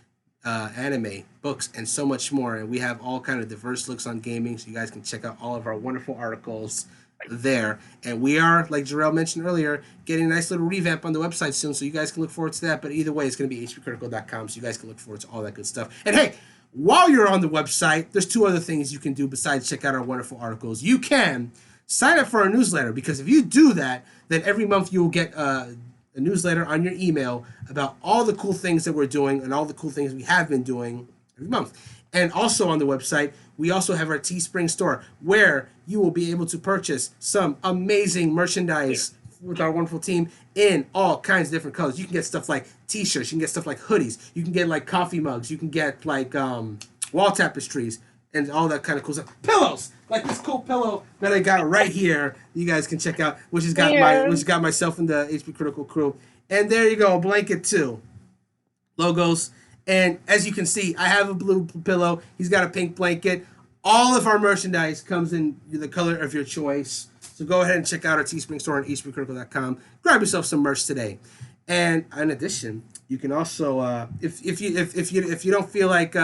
anime, books, and so much more. And we have all kind of diverse looks on gaming, so you guys can check out all of our wonderful articles there. And we are, like Jerel mentioned earlier, getting a nice little revamp on the website soon, so you guys can look forward to that. But either way, it's going to be hpcritical.com, so you guys can look forward to all that good stuff. And hey, while you're on the website, there's 2 other things you can do besides check out our wonderful articles. You can sign up for our newsletter, because if you do that, then every month you will get a newsletter on your email about all the cool things that we're doing and all the cool things we have been doing every month. And also on the website, we also have our Teespring store where you will be able to purchase some amazing merchandise with our wonderful team in all kinds of different colors. You can get stuff like t-shirts, you can get stuff like hoodies, you can get coffee mugs, you can get wall tapestries and all that kind of cool stuff. Pillows, like this cool pillow that I got right here. You guys can check out, which has got myself and the HP Critical crew. And there you go, a blanket too. Logos And as you can see, I have a blue pillow. He's got a pink blanket. All of our merchandise comes in the color of your choice. So go ahead and check out our Teespring store on hpcritical.com. Grab yourself some merch today. And in addition, you can also, if you don't feel like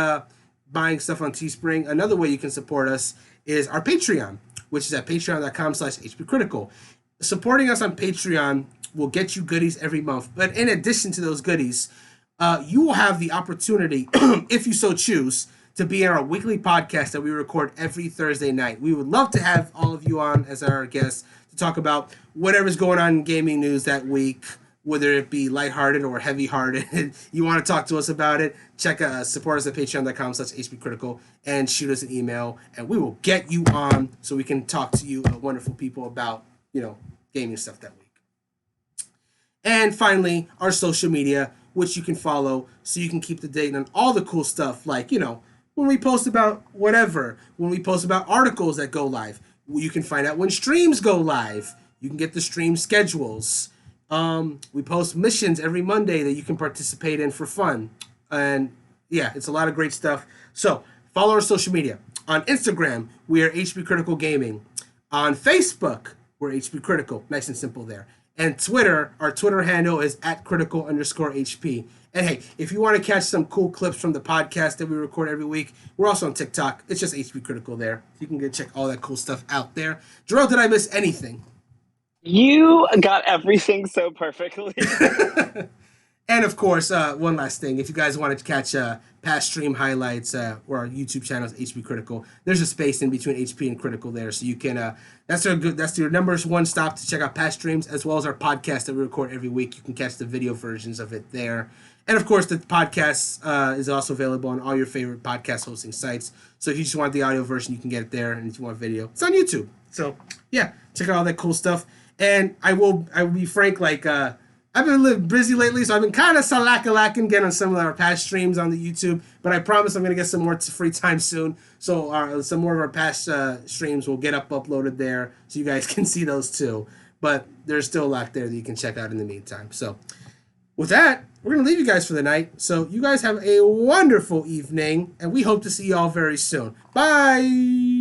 buying stuff on Teespring, another way you can support us is our Patreon, which is at patreon.com/hpcritical. Supporting us on Patreon will get you goodies every month. But in addition to those goodies, you will have the opportunity, if you so choose, to be in our weekly podcast that we record every Thursday night. We would love to have all of you on as our guests to talk about whatever's going on in gaming news that week, whether it be lighthearted or heavy-hearted. You want to talk to us about it, support us at patreon.com/hpcritical and shoot us an email, and we will get you on so we can talk to you, wonderful people, about, gaming stuff that week. And finally, our social media, which you can follow so you can keep the date on all the cool stuff, like, when we post about whatever, when we post about articles that go live, you can find out when streams go live. You can get the stream schedules. We post missions every Monday that you can participate in for fun. And yeah, it's a lot of great stuff. So follow our social media. On Instagram, we are HP Critical Gaming. On Facebook, we're HP Critical. Nice and simple there. And Twitter, our Twitter handle is @critical_HP. And hey, if you want to catch some cool clips from the podcast that we record every week, we're also on TikTok. It's just HP Critical there. You can go check all that cool stuff out there. Jerel, did I miss anything? You got everything so perfectly. And of course, one last thing. If you guys want to catch past stream highlights or our YouTube channel is HP Critical, there's a space in between HP and Critical there, so you can. That's your number one stop to check out past streams as well as our podcast that we record every week. You can catch the video versions of it there, and of course, the podcast is also available on all your favorite podcast hosting sites. So if you just want the audio version, you can get it there, and if you want video, it's on YouTube. So yeah, check out all that cool stuff. And I will be frank, like. I've been a little busy lately, so I've been kind of salak-a-lacking getting on some of our past streams on the YouTube, but I promise I'm going to get some more free time soon, so some more of our past streams will get uploaded there, so you guys can see those too. But there's still a lot there that you can check out in the meantime. So with that, we're going to leave you guys for the night, so you guys have a wonderful evening, and we hope to see you all very soon. Bye!